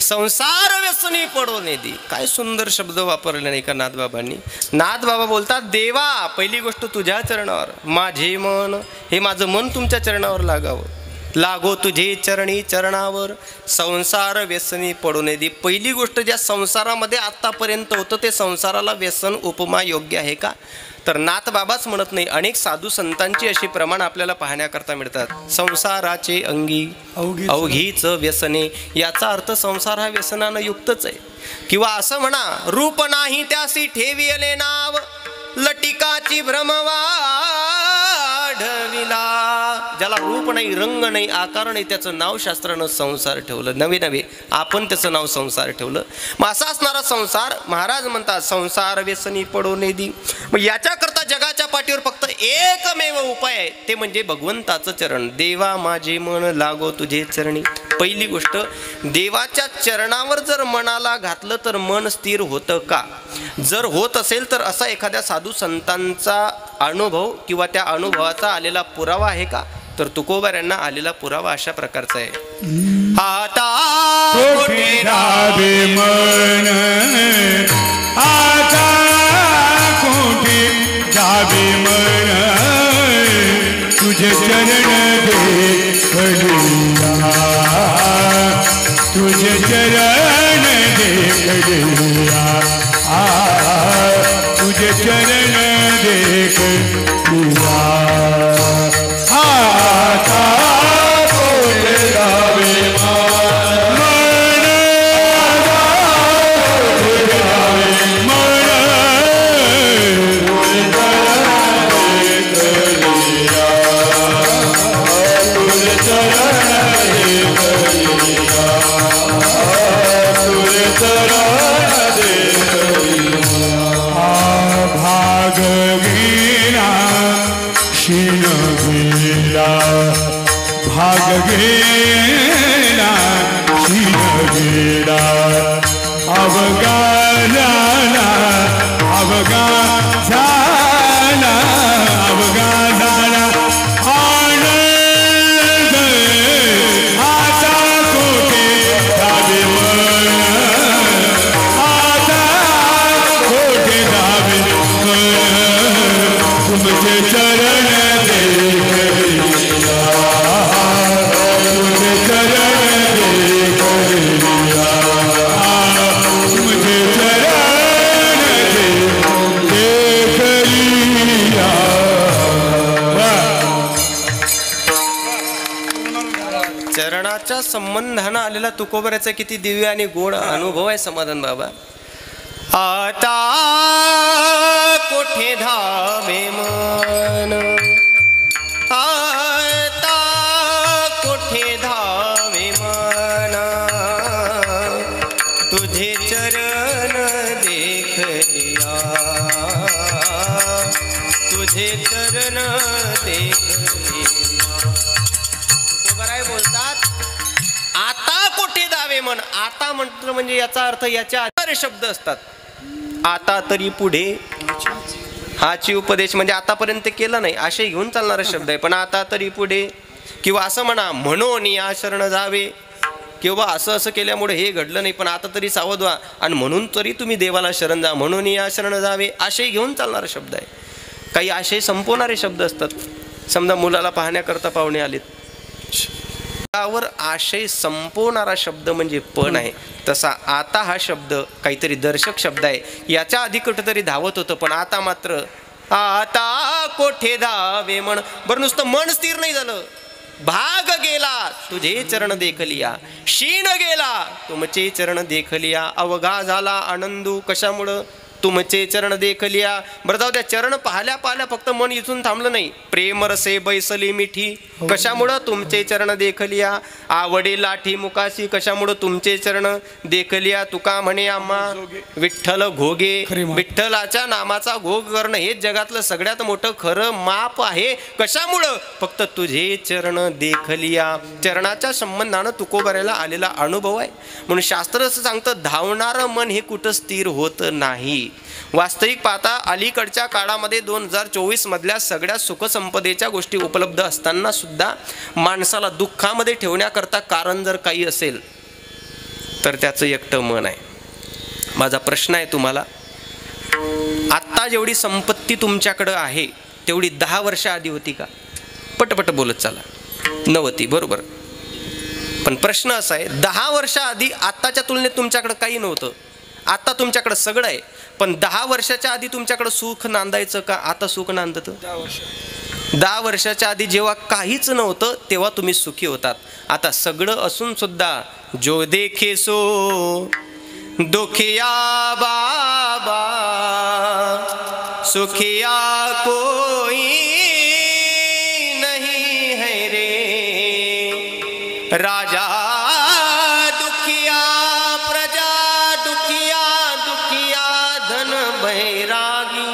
संसार व्यसनी पडो नेदी. काय सुंदर शब्द वापरले नाही का नाथबाबांनी. नाथबाबा बोलतात देवा पहिली गोष्ट तुझ्या चरणावर, माझे मन, हे माझं मन तुमच्या चरणावर लागावं. लागो तुझे चरणी चरणावर, संसार व्यसनी पडू नये. पहिली गोष्ट ज्या संसारामध्ये आत्तापर्यंत होतं ते संसाराला व्यसन उपमा योग्य आहे का? तर नाथबाबाच म्हणत नाही, अनेक साधू संतांची अशी प्रमाण आपल्याला पाहण्याकरता मिळतात. संसाराचे अंगी अवघीच व्यसने, याचा अर्थ संसार हा व्यसनानं युक्तच आहे. किंवा असं म्हणा, रूप नाही त्यासी ठेविले नाव, लटिकाची भ्रमवा ढविला. ज्याला रूप नाही, रंग नाही, आकार नाही, त्याचं नाव शास्त्रानं संसार ठेवलं. नवे नवे आपण त्याचं नाव संसार ठेवलं. मग असा असणारा संसार महाराज म्हणतात संसार व्यसनी पडो नेदी. मग याच्याकरता जगाच्या पाठीवर फक्त एकमेव उपाय आहे, ते म्हणजे भगवंताचं चरण. देवा माझे मन लागो तुझे चरणी. पहिली गोष्ट, देवाच्या चरणावर जर मनाला घातलं तर मन स्थिर होतं का? जर होत असेल तर असा एखाद्या साधू संतांचा अनुभव किंवा त्या अनुभवाचा आलेला पुरावा आहे का? तर तुकोबार यांना आलेला पुरावा अशा प्रकारचा आहे. आता कोठे धावे मन, आता कोठे धावे मन, तुझे चरण देखलिया, तुझे चरण देखलिया, तुझे चरण देखलिया. आता कोठे धावे भाग गेला शीन गेला, अवगा झाला, अवगा झाला, अवगा झाला आनंद. आता कोठे धावे मन, आता कोठे धावे मन, तुमचे चरण देखलिया, तुझे चरण देखलिया, तुझे चरण देखलिया. चरणाच्या संबंधानं आलेला तुकोबऱ्याचा किती दिव्य आणि गोड अनुभव आहे समाधान बाबा. आता कोठे धावे मन, आता कोठे धावे मन, तुझे चरण देखलिया, तुझे चरण देखलिया. तुकोबाराय बोलतात आता कोठे धावे मन. आता म्हटलं म्हणजे याचा अर्थ याच्या आधारे शब्द असतात. आता तरी पुढे, हाची उपदेश म्हणजे आतापर्यंत केलं नाही असे घेऊन चालणारा शब्द आहे. पण आता तरी पुढे, किंवा असं म्हणा म्हणून या शरण जावे, किंवा असं असं केल्यामुळे हे घडलं नाही पण आता तरी सावध व्हा, आणि म्हणून तरी तुम्ही देवाला शरण जा, म्हणून या शरण जावे, असे घेऊन चालणारा शब्द आहे. काही आशय संपवणारे शब्द असतात. समजा मुलाला पाहण्याकरता पाहुणे आलेत, त्यावर आशय संपवणारा शब्द म्हणजे पण आहे. तसा आता हा शब्द काहीतरी दर्शक शब्द आहे. याच्या आधी कुठेतरी धावत होतं, पण आता मात्र आता कोठे धावे मन. बरं नुसतं मन स्थिर नाही झालं, भाग गेला तुझे चरण देखलिया, शीण गेला तुमचे चरण देखलिया, अवघा झाला आनंदू कशामुळं, तुमचे चरण देखलिया. बरं जाऊ द्या, चरण पाहल्या पाहल्या फक्त मन इथून थांबलं नाही, प्रेम रसे बैसली मिठी कशामुळं, तुमचे चरण देखलिया. आवडे लाठी मुकाशी कशामुळं, तुमचे चरण देखलिया. तुका म्हणे आम्हा विठ्ठल घोगे, विठ्ठलाच्या नामाचा घोग करणं हेच जगातलं सगळ्यात मोठं खरं माप आहे. कशामुळं, फक्त तुझे चरण देखलिया. चरणाच्या संबंधानं तुकोबाऱ्याला आलेला अनुभव आहे. म्हणून शास्त्र असं सांगतं, धावणारं मन हे कुठं स्थिर होत नाही. वास्तविक पाहता अलीकडच्या काळामध्ये 2024 मधल्या सगळ्या सुखसंपदेच्या गोष्टी उपलब्ध असताना सुद्धा माणसाला दुःखामध्ये ठेवण्याकरता कारण जर काही असेल तर त्याचं एकटं मन आहे. माझा प्रश्न आहे तुम्हाला, आत्ता जेवढी संपत्ती तुमच्याकडं आहे तेवढी 10 वर्षाआधी होती का? पटपट बोलत चला. नव्हती, बरोबर. पण प्रश्न असा आहे, 10 वर्षाआधी आत्ताच्या तुलनेत तुमच्याकडं काही नव्हतं, आता तुमच्याकडं सगळं आहे. पण 10 वर्षाच्या आधी तुमच्याकडं सुख नांदायचं का? आता सुख नांदतं. 10 वर्षाच्या आधी जेव्हा काहीच नव्हतं तेव्हा तुम्ही सुखी होतात. आता सगळं असून सुद्धा जो देखे सो दुखिया बाबा सुखिया कोई नहीं है रे. राजा दुखिया प्रजा दुखिया दुखिया धन बैरागी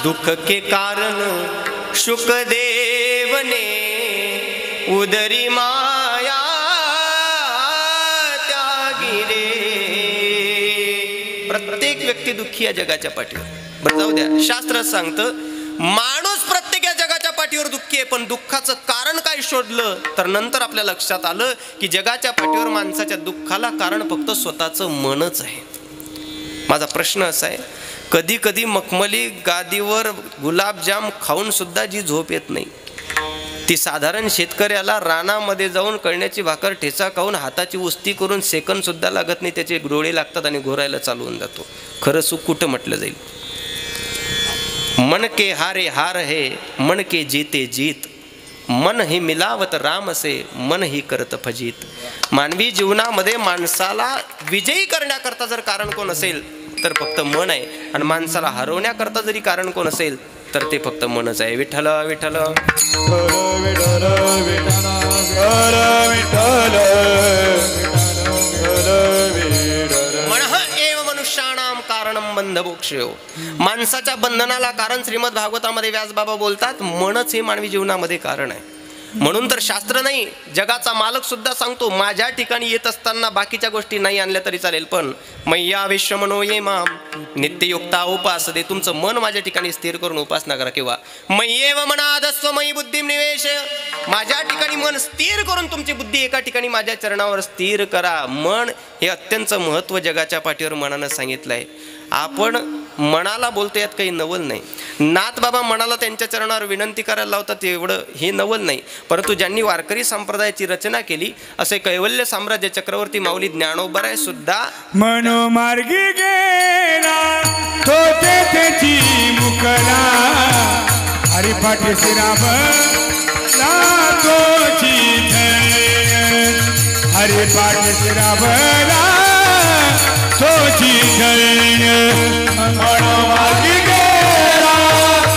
दुख के कारण शुकदेव ने उदरी माया त्यागी रे. प्रत्येक व्यक्ती दुःखी आहे जगाच्या पाठीवर. बरं जाऊ द्या, शास्त्र सांगतं माणूस प्रत्येक या जगाच्या पाठीवर दुःखी आहे. पण दुःखाचं कारण काय शोधलं तर नंतर आपल्या लक्षात आलं की जगाच्या पाठीवर माणसाच्या दुःखाला कारण फक्त स्वतःचं मनच आहे. माझा प्रश्न असा आहे, कधी कधी मखमली गादीवर गुलाबजाम खाऊन सुद्धा जी झोप येत नाही ती साधारण शेतकऱ्याला रानामध्ये जाऊन कळण्याची भाकर ठेचा खाऊन हाताची उस्ती करून सेकंद सुद्धा लागत नाही, त्याचे डोळे लागतात आणि घोरायला चालू होऊन जातो. खरं सुख कुठं म्हटलं जाईल? मन के हारे हार है मन के जीते जीत मन ही मिलावत राम से मन ही करत फजित. मानवी जीवनामध्ये माणसाला विजयी करण्याकरता जर कारण कोण असेल तर फक्त मन आहे, आणि माणसाला हरवण्याकरता जरी कारण कोण असेल तर ते फक्त मनच आहे. विठ्ठल विठ्ठल मनः एव मनुष्याणाम कारणम बंधमोक्षयो. माणसाच्या बंधनाला कारण श्रीमद भागवतामध्ये व्यासबाबा बोलतात मनच हे मानवी जीवनामध्ये कारण आहे. म्हणून तर शास्त्र नाही, जगाचा मालक सुद्धा सांगतो माझ्या ठिकाणी येत असताना बाकीच्या गोष्टी नाही आणल्या तरी चालेल, पण मय्या विश्वमनो ये माम नित्ययुक्ता उपासते. तुमचं मन माझ्या ठिकाणी स्थिर करून उपासना करा. किंवा मय्येव मनाधस्व मयी बुद्धिम निवेश. माझ्या ठिकाणी मन स्थिर करून तुमची बुद्धी एका ठिकाणी माझ्या चरणावर स्थिर करा. मन हे अत्यंत महत्त्व जगाच्या पाठीवर मनानं सांगितलं आहे. आपण मनाला बोलतो यात काही नवल नाही. नाथ बाबा मनाला त्यांच्या चरणावर विनंती करायला लावतात एवढं हे नवल नाही. परंतु ज्यांनी वारकरी संप्रदायाची रचना केली असे कैवल्य साम्राज्य चक्रवर्ती माऊली ज्ञानोबराय सुद्धा मनोमार्गी गेला तो त्याची मुकला हरिपाठी श्रीराम तोची हरिपाठी श्रीराम तोची मनोमार्गी गेला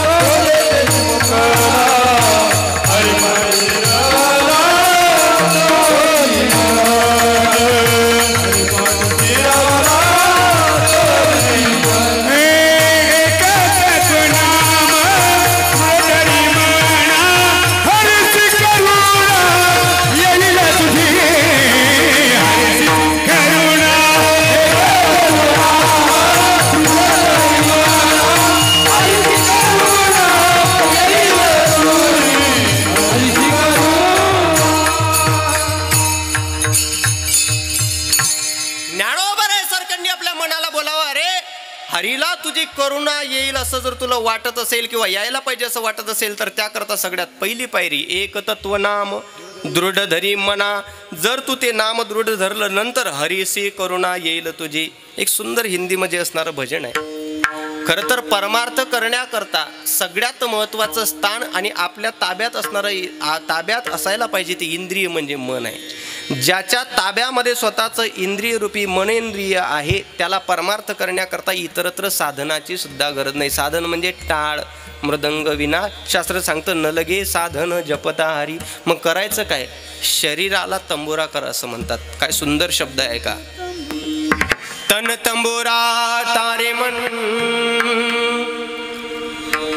तो त्याची मुकला हरिपाठी हरीला तुझी करुणा येईल असं जर तुला वाटत असेल किंवा यायला पाहिजे असं वाटत असेल तर त्याकरता सगळ्यात पहिली पायरी एक तत्व नाम दृढ धरी मना. जर तू ते नाम दृढ धरलं नंतर हरीसी करुणा येईल तुझी. एक सुंदर हिंदीमध्ये असणारं भजन आहे. खरं तर परमार्थ करण्याकरता सगळ्यात महत्त्वाचं स्थान आणि आपल्या ताब्यात असणारं ताब्यात असायला पाहिजे ते इंद्रिय म्हणजे मन आहे. ज्याच्या ताब्यामध्ये स्वतःचं इंद्रिय रूपी मनेंद्रिय आहे त्याला परमार्थ करण्याकरता इतरत्र साधनाची सुद्धा गरज नाही. साधन म्हणजे टाळ मृदंग विना. शास्त्र सांगतं न लगे साधन जपता हरी. मग करायचं काय? शरीराला तंबोरा कर असं म्हणतात. काय सुंदर शब्द आहे का? तन तंबोरा तारे मन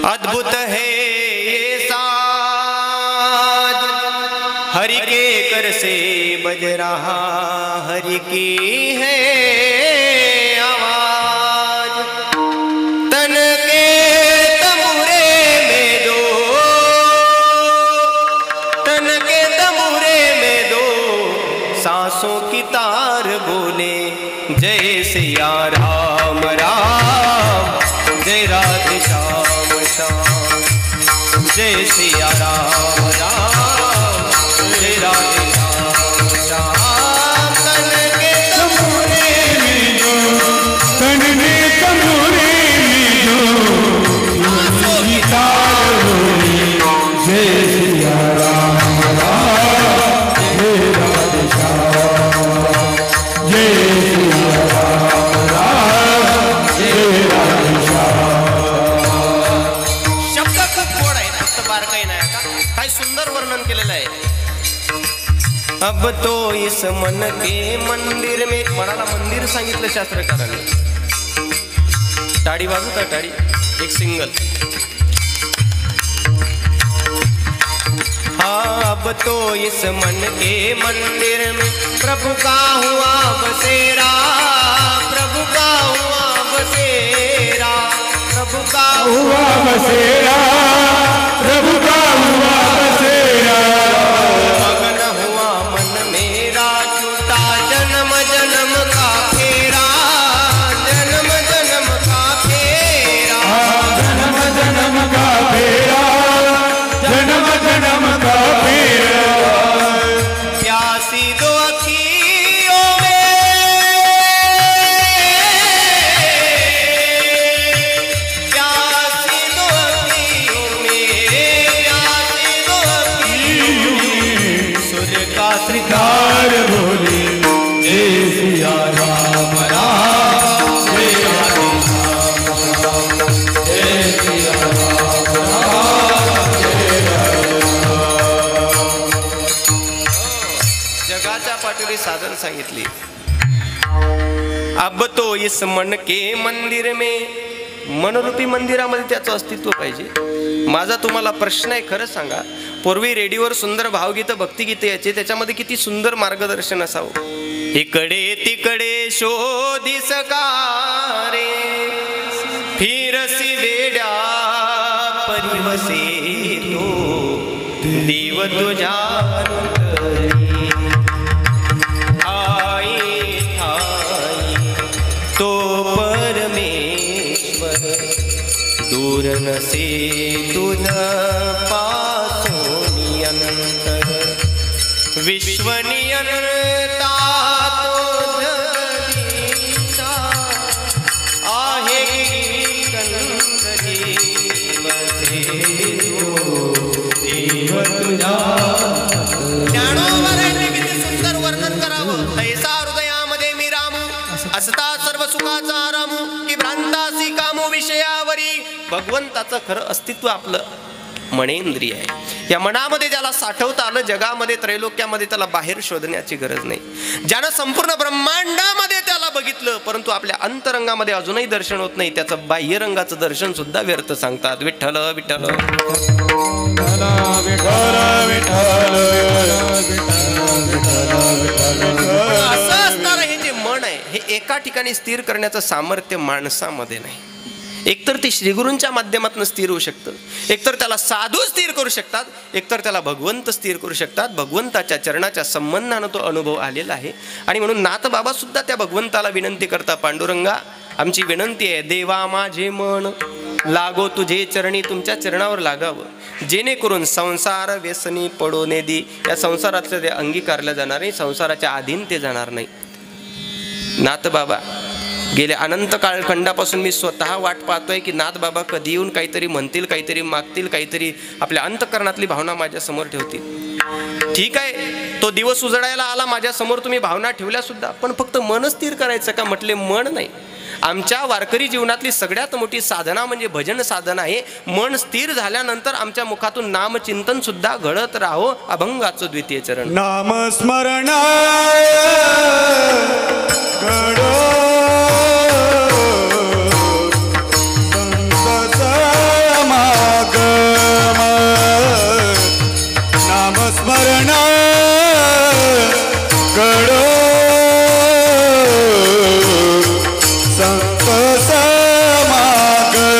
अद्भुत है ये साज हरि के कर से बज रहा हरि की है आवाज. तन के तमुरे में दो, तन के तमुरे में दो सांसों की तार बोले जय सिया राम राम, जय राधे श्याम श्याम, जय सिया राम राम, जय राधे श्याम श्याम। तन के तमुरे में दो, तन के तमुरे में दो सांसों की तार बोले जय सिया राम राम, जय राधे श्याम, जय सिया राम राम, जय राधे श्याम। शब्द खूप गोड आहे, फक्त बार काही नाही का, काय सुंदर वर्णन केलेलं आहे। अब तो इस मन के मंदिर में, मनाला मंदिर सांगितलं शास्त्रकारांनी। टाळी वाजू का, टाळी एक सिंगल। हाँ अब तो इस मन के मंदिर में प्रभु का हुआ बसेरा, प्रभु का हुआ बसेरा, प्रभु का हुआ बसेरा, प्रभु का हुआ बसेरा, मगन हुआ मन मेरा, छूटा जन्म जन्म का फेरा, जन्म जन्म का फेरा, जन्म जन्म का फेरा, जन्म जन्म का फेरा। प्यासी दो अखियों में, प्यासी दो अखियों में, प्यासी दो अखियों में, सूर्य का तार बोले जय सिया राम राम, जय राधे श्याम श्याम, जय सिया राम राम, जय राधे जगाच्या पाठीवरी साधन सांगितली। अब तो इस मन के मंदिर में, मनरूपी मंदिरामध्ये त्याचं अस्तित्व पाहिजे। माझा तुम्हाला प्रश्न आहे, खरं सांगा, पूर्वी रेडिओवर सुंदर भावगीतं भक्तिगीतं यायचे, त्याच्यामध्ये किती सुंदर मार्गदर्शन असावं। इकडे तिकडे शोधिस कारे, फिरसी वेड्या परिवसे तो देव तुझ्या अंतरी, ठाई ठाई तो परमेश्वर, दूर नसे तुझ पासोनी अंतर, विश्वनियंता तो जगदीशा, आहे कंदरी बसे तो देव तुझा। ज्ञानोबरांनी किती सुंदर वर्णन करावं। तैसा हृदयामध्ये मी रामू, असता सर्व सुखाचा आरामू, की भ्रांतासी कामू विषयावरी। भगवंताचं खरं अस्तित्व आपलं मनेंद्रिय आहे। या मनामध्ये ज्याला साठवता आलं, जगामध्ये त्रैलोक्यामध्ये त्याला बाहेर शोधण्याची गरज नाही। ज्यानं संपूर्ण ब्रह्मांडामध्ये त्याला बघितलं, परंतु आपल्या अंतरंगामध्ये अजूनही दर्शन होत नाही, त्याचं बाह्यरंगाचं दर्शन सुद्धा व्यर्थ सांगतात। विठ्ठल विठ्ठल असं असणारं हे जे मन आहे, हे एका ठिकाणी स्थिर करण्याचं सामर्थ्य माणसामध्ये नाही। एकतर ते श्रीगुरूंच्या माध्यमातून स्थिर होऊ शकतं, एकतर त्याला साधू स्थिर करू शकतात, एकतर त्याला भगवंत स्थिर करू शकतात। भगवंताच्या चरणाच्या संबंधानं तो अनुभव आलेला आहे। आणि म्हणून नाथबाबा सुद्धा त्या भगवंताला विनंती करता, पांडुरंगा आमची विनंती आहे, देवा माझे मन लागो तुझे चरणी, तुमच्या चरणावर लागावं, जेणेकरून संसार व्यसनी पडो नेदी, या संसारातलं ते अंगीकारलं जाणार नाही, संसाराच्या अधीन ते जाणार नाही। नाथबाबा गेल्या अनंत कालखंडापासून मी स्वतः वाट पाहतोय की नाथबाबा कधी येऊन काहीतरी म्हणतील, काहीतरी मागतील, काहीतरी आपल्या अंतकरणातली भावना माझ्या समोर ठेवतील। ठीक आहे, तो दिवस उजडायला आला, माझ्या समोर तुम्ही भावना ठेवल्या सुद्धा, पण फक्त मन स्थिर करायचं का? म्हटले मन नाही, आमच्या वारकरी जीवनातली सगळ्यात मोठी साधना म्हणजे भजन साधना आहे। मन स्थिर झाल्यानंतर आमच्या मुखातून नामचिंतन सुद्धा घडत राहो। अभंगाचं द्वितीय चरण नामस्मरण नामस्मरण गडो संत समागम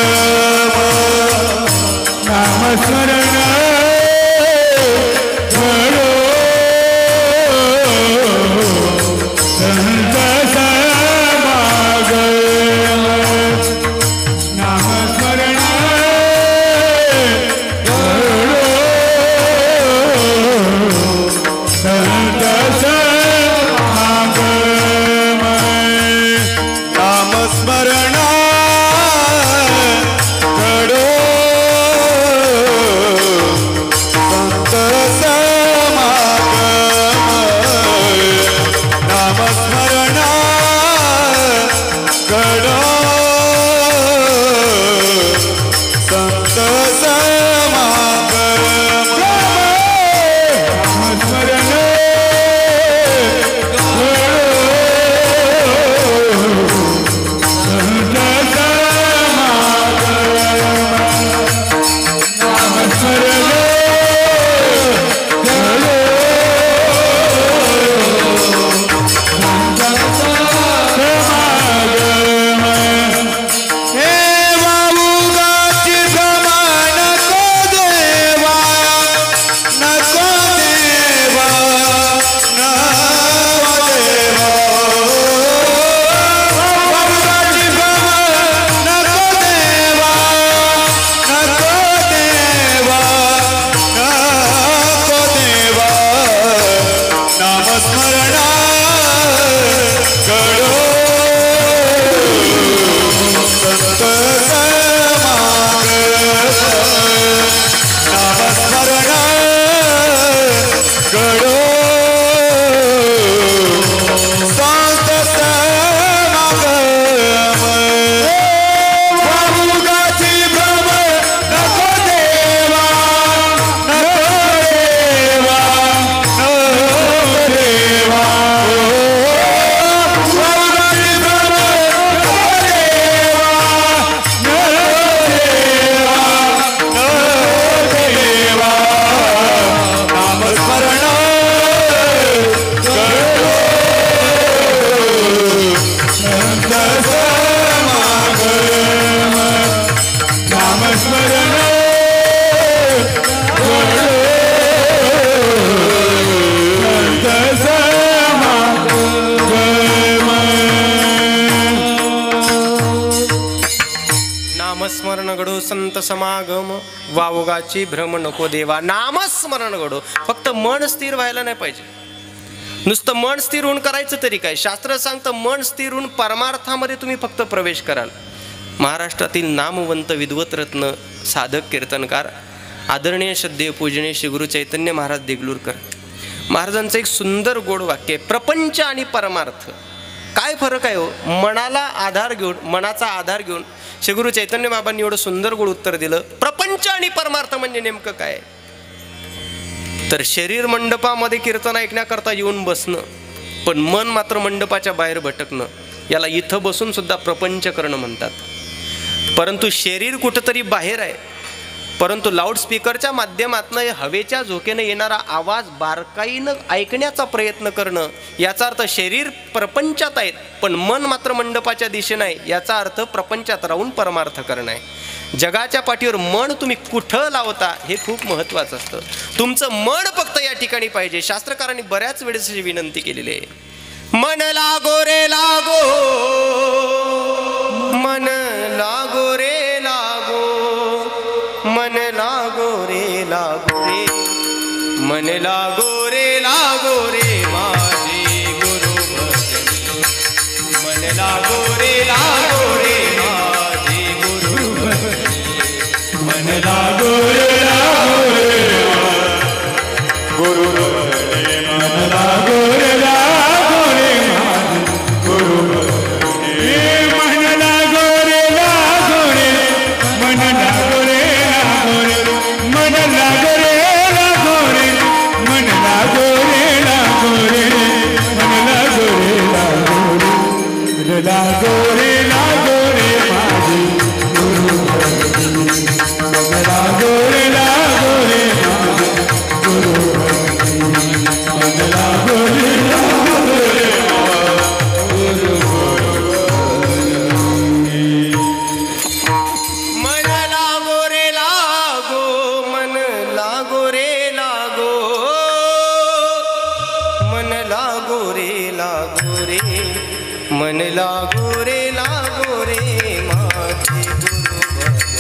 नामस्मरण घडो संत समागम वावगाची भ्रम नको देवा. नामस्मरण घडो. फक्त मन स्थिर व्हायला नाही पाहिजे. नुसतं मन स्थिर होऊन करायचं तरी काय. शास्त्र सांगतं मन स्थिर होऊन परमार्थामध्ये तुम्ही फक्त प्रवेश कराल. महाराष्ट्रातील नामवंत विद्वत रत्न साधक कीर्तनकार आदरणीय श्रद्धेय पूजनीय श्री गुरु चैतन्य महाराज देगलूरकर महाराजांचं एक सुंदर गोड वाक्य आहे. प्रपंच आणि परमार्थ काय फरक आहे हो. मनाला आधार घेऊन मनाचा आधार घेऊन श्री गुरु चैतन्य बाबांनी एवढं सुंदर गोड उत्तर दिलं. प्रपंच आणि परमार्थ म्हणजे नेमकं काय. तर शरीर मंडपामध्ये कीर्तन ऐकण्याकरता येऊन बसणं, पण मन मात्र मंडपाच्या बाहेर भटकणं, याला इथं बसून सुद्धा प्रपंच करणं म्हणतात. परंतु शरीर कुठंतरी बाहेर आहे, परंतु लाऊडस्पीकरच्या माध्यमातून हवेच्या झोक्याने येणारा आवाज बारकाईनं ऐकण्याचा प्रयत्न करणं, याचा अर्थ शरीर प्रपंचात आहेत पण मन मात्र मंडपाच्या दिशेनं आहे. याचा अर्थ प्रपंचात राहून परमार्थ करणं आहे. जगाच्या पाठीवर मन तुम्ही कुठं लावता हे खूप महत्त्वाचं असतं. तुमचं मन फक्त या ठिकाणी पाहिजे. शास्त्रकारांनी बऱ्याच वेळेस विनंती केलेली आहे. मन लागो रे लागो, मन लागो रे लागो, मन लागो रे लागो रे, मन लागो रे लागो रे माझे गुरु भजनी. मन लागो रे लागो रे माझे गुरु भजनी. मन लागो रे गुरु भजनी. मन लागो रे गुरु भजनी. मन लागो रे मन लागो रे मन लागो रे मन लागो रे मन लागो रे लागो रे माझे गुरु भजनी. मन लागो रे माझे गुरु भजनी. मन लागो रे मन लागो रे लागो, मन लागो रे लागो, मन लागो रे लागो रे, मन लागो रे लागो रे माझे गुरु भजनी.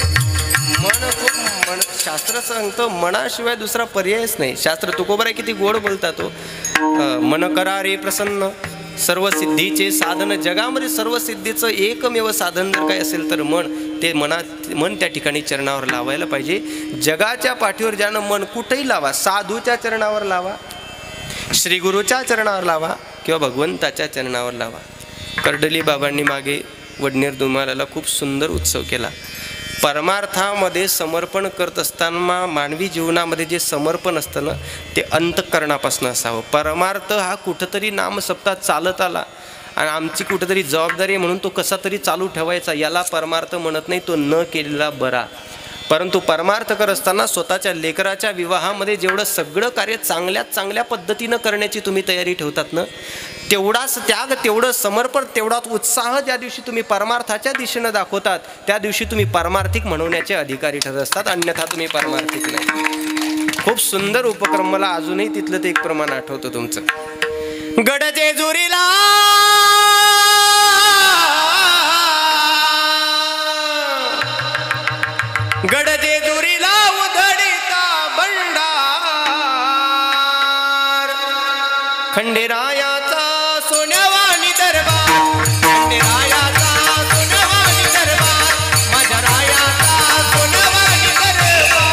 मन खूप मन शास्त्र सांगतं मनाशिवाय दुसरा पर्यायच नाही. शास्त्र तुकोबराय किती गोड बोलतात तो. मन करा रे प्रसन्न सर्व सिद्धीचे साधन. जगामध्ये सर्व सिद्धीचं एकमेव साधन जर काय असेल तर मन. ते मन त्या ठिकाणी चरणावर लावायला पाहिजे. जगाच्या पाठीवर ज्यानं मन कुठेही लावा, साधूच्या चरणावर लावा, श्री गुरुच्या चरणावर लावा किंवा भगवंताच्या चरणावर लावा. कर्डली बाबांनी मागे वडनेर दुमाराला खूप सुंदर उत्सव केला. परमार्थामध्ये समर्पण करत असताना मानवी जीवनामध्ये जे समर्पण असतं ना, ते अंतःकरणापासून असावं. परमार्थ हा कुठंतरी नामसप्ताह चालत आला आणि आमची कुठंतरी जबाबदारी आहे म्हणून तो कसा तरी चालू ठेवायचा, याला परमार्थ म्हणत नाही. तो न केलेला बरा. परंतु परमार्थ करत असताना स्वतःच्या लेकराच्या विवाहामध्ये जेवढं सगळं कार्य चांगल्यात चांगल्या पद्धतीनं करण्याची तुम्ही तयारी ठेवतात ना, तेवढाच त्याग, तेवढं समर्पण, तेवढाच उत्साह ज्या दिवशी तुम्ही परमार्थाच्या दिशेनं दाखवतात, त्या दिवशी तुम्ही परमार्थिक म्हणवण्याचे अधिकारी ठरत असतात. अन्यथा तुम्ही परमार्थिक नाही. खूप सुंदर उपक्रम. मला अजूनही तिथलं ते एक प्रमाण आठवतं तुमचं. गडजेजुरीला गडजेजुरीला उधळीता भंडार, खंडेरायाचा सोन्यावाणी दरबार, खंडेरायाचा सोन्यावाणी दरबार, माझ्या रायाचा सोन्यावाणी दरबार.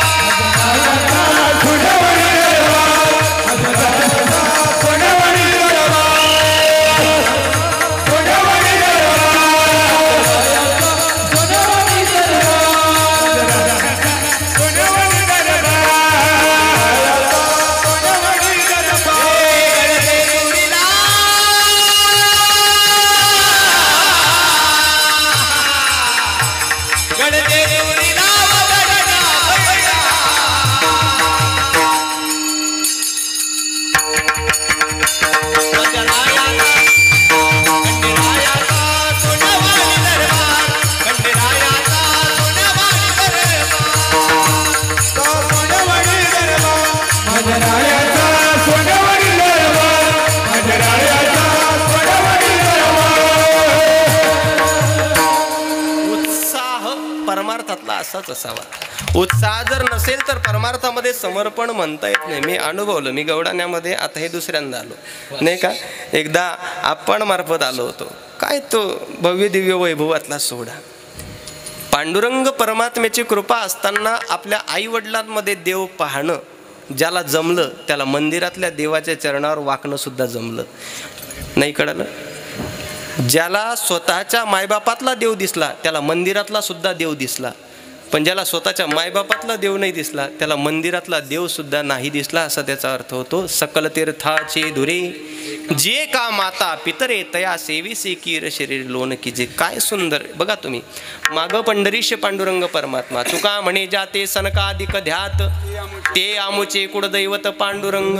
परमार्थातला असाच असावा. उत्साह जर नसेल तर परमार्थामध्ये समर्पण म्हणता येत नाही. मी अनुभवलं. मी गवडाण्यामध्ये आता हे दुसऱ्यांदा आलो नाही का. एकदा आपण मार्फत आलो होतो. काय तो भव्य दिव्य वैभवातला सोहळा. पांडुरंग परमात्म्याची कृपा असताना आपल्या आईवडिलांमध्ये देव पाहणं ज्याला जमलं त्याला मंदिरातल्या देवाच्या चरणावर वाकणं सुद्धा जमलं नाही. कळलं. ज्याला स्वतःच्या मायबापातला देव दिसला त्याला मंदिरातला सुद्धा देव दिसला. पण ज्याला स्वतःच्या मायबापातला देव नाही दिसला त्याला मंदिरातला देव सुद्धा नाही दिसला असा त्याचा अर्थ होतो. सकल तीर्थाचे धुरे जे का माता पितरे तया सेविसे कीर शरीर लोन की जे. काय सुंदर बघा तुम्ही. माग पंढरीश पांडुरंग परमात्मा तुका म्हणे जाते सनकाधिक ध्यात ते आमुचे कुळदैवत पांडुरंग.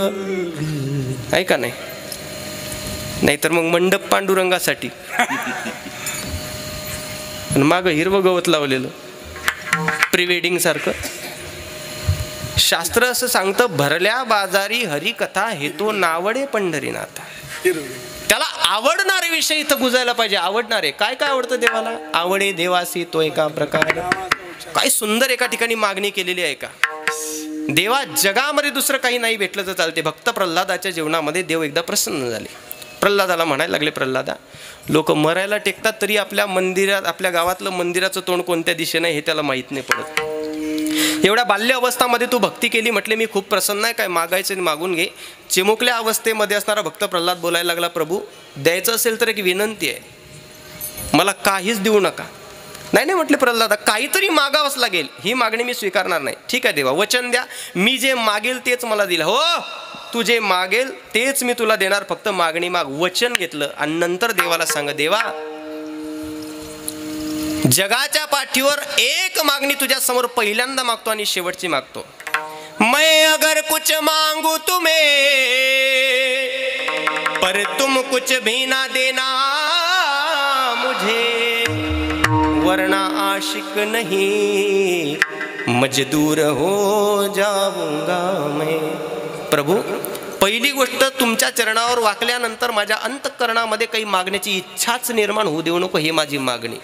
आहे का नाही. नाहीतर मग मंडप पांडुरंगासाठी माग हिरवं गवत लावलेलं प्री वेडिंग सारखं. शास्त्र असं सांगतं भरल्या बाजारी हरिकथा हेतो नावडे पंढरीनाथा. त्याला आवडणारे विषय इथं गुजायला पाहिजे. आवडणारे काय काय आवडतं देवाला. आवडे देवासी तो एका प्रकार. काय सुंदर एका ठिकाणी मागणी केलेली आहे का. देवा जगामध्ये दुसरं काही नाही भेटलं तर चालते. भक्त प्रल्हादाच्या जीवनामध्ये देव एकदा प्रसन्न झाले. प्रल्हादाला म्हणायला लागले प्रल्हादा लोक मरायला टेकतात तरी आपल्या मंदिरात आपल्या गावातलं मंदिराचं तोंड कोणत्या दिशेनं हे त्याला माहीत नाही पडत. एवढ्या बाल्य अवस्थामध्ये तू भक्ती केली. म्हटले मी खूप प्रसन्न आहे. काय मागायचं मागून घे. चिमुकल्या अवस्थेमध्ये असणारा भक्त प्रल्हाद बोलायला लागला प्रभू द्यायचं असेल तर एक विनंती आहे. मला काहीच देऊ नका. नाही म्हटले प्रल्हादा काहीतरी मागावंच लागेल. ही मागणी मी स्वीकारणार नाही. ठीक आहे देवा वचन द्या. मी जे मागेल तेच मला दिलं. हो तू जे मागेल तेच मी तुला देणार. फक्त मागणी माग. वचन घेतलं आणि नंतर देवाला सांग देवा जगाच्या पाठीवर एक मागणी तुझ्या समोर पहिल्यांदा मागतो आणि शेवटची मागतो. मैं अगर कुछ मांगू तुम्हें पर तुम कुछ भी ना देना मुझे वरना आशिक नहीं मजदूर हो जाऊंगा मैं. प्रभू पहिली गोष्ट तुमच्या चरणावर वाकल्यानंतर माझ्या अंतःकरणामध्ये काही मागण्याची इच्छाच निर्माण होऊ देऊ नको. ही माझी मागणी.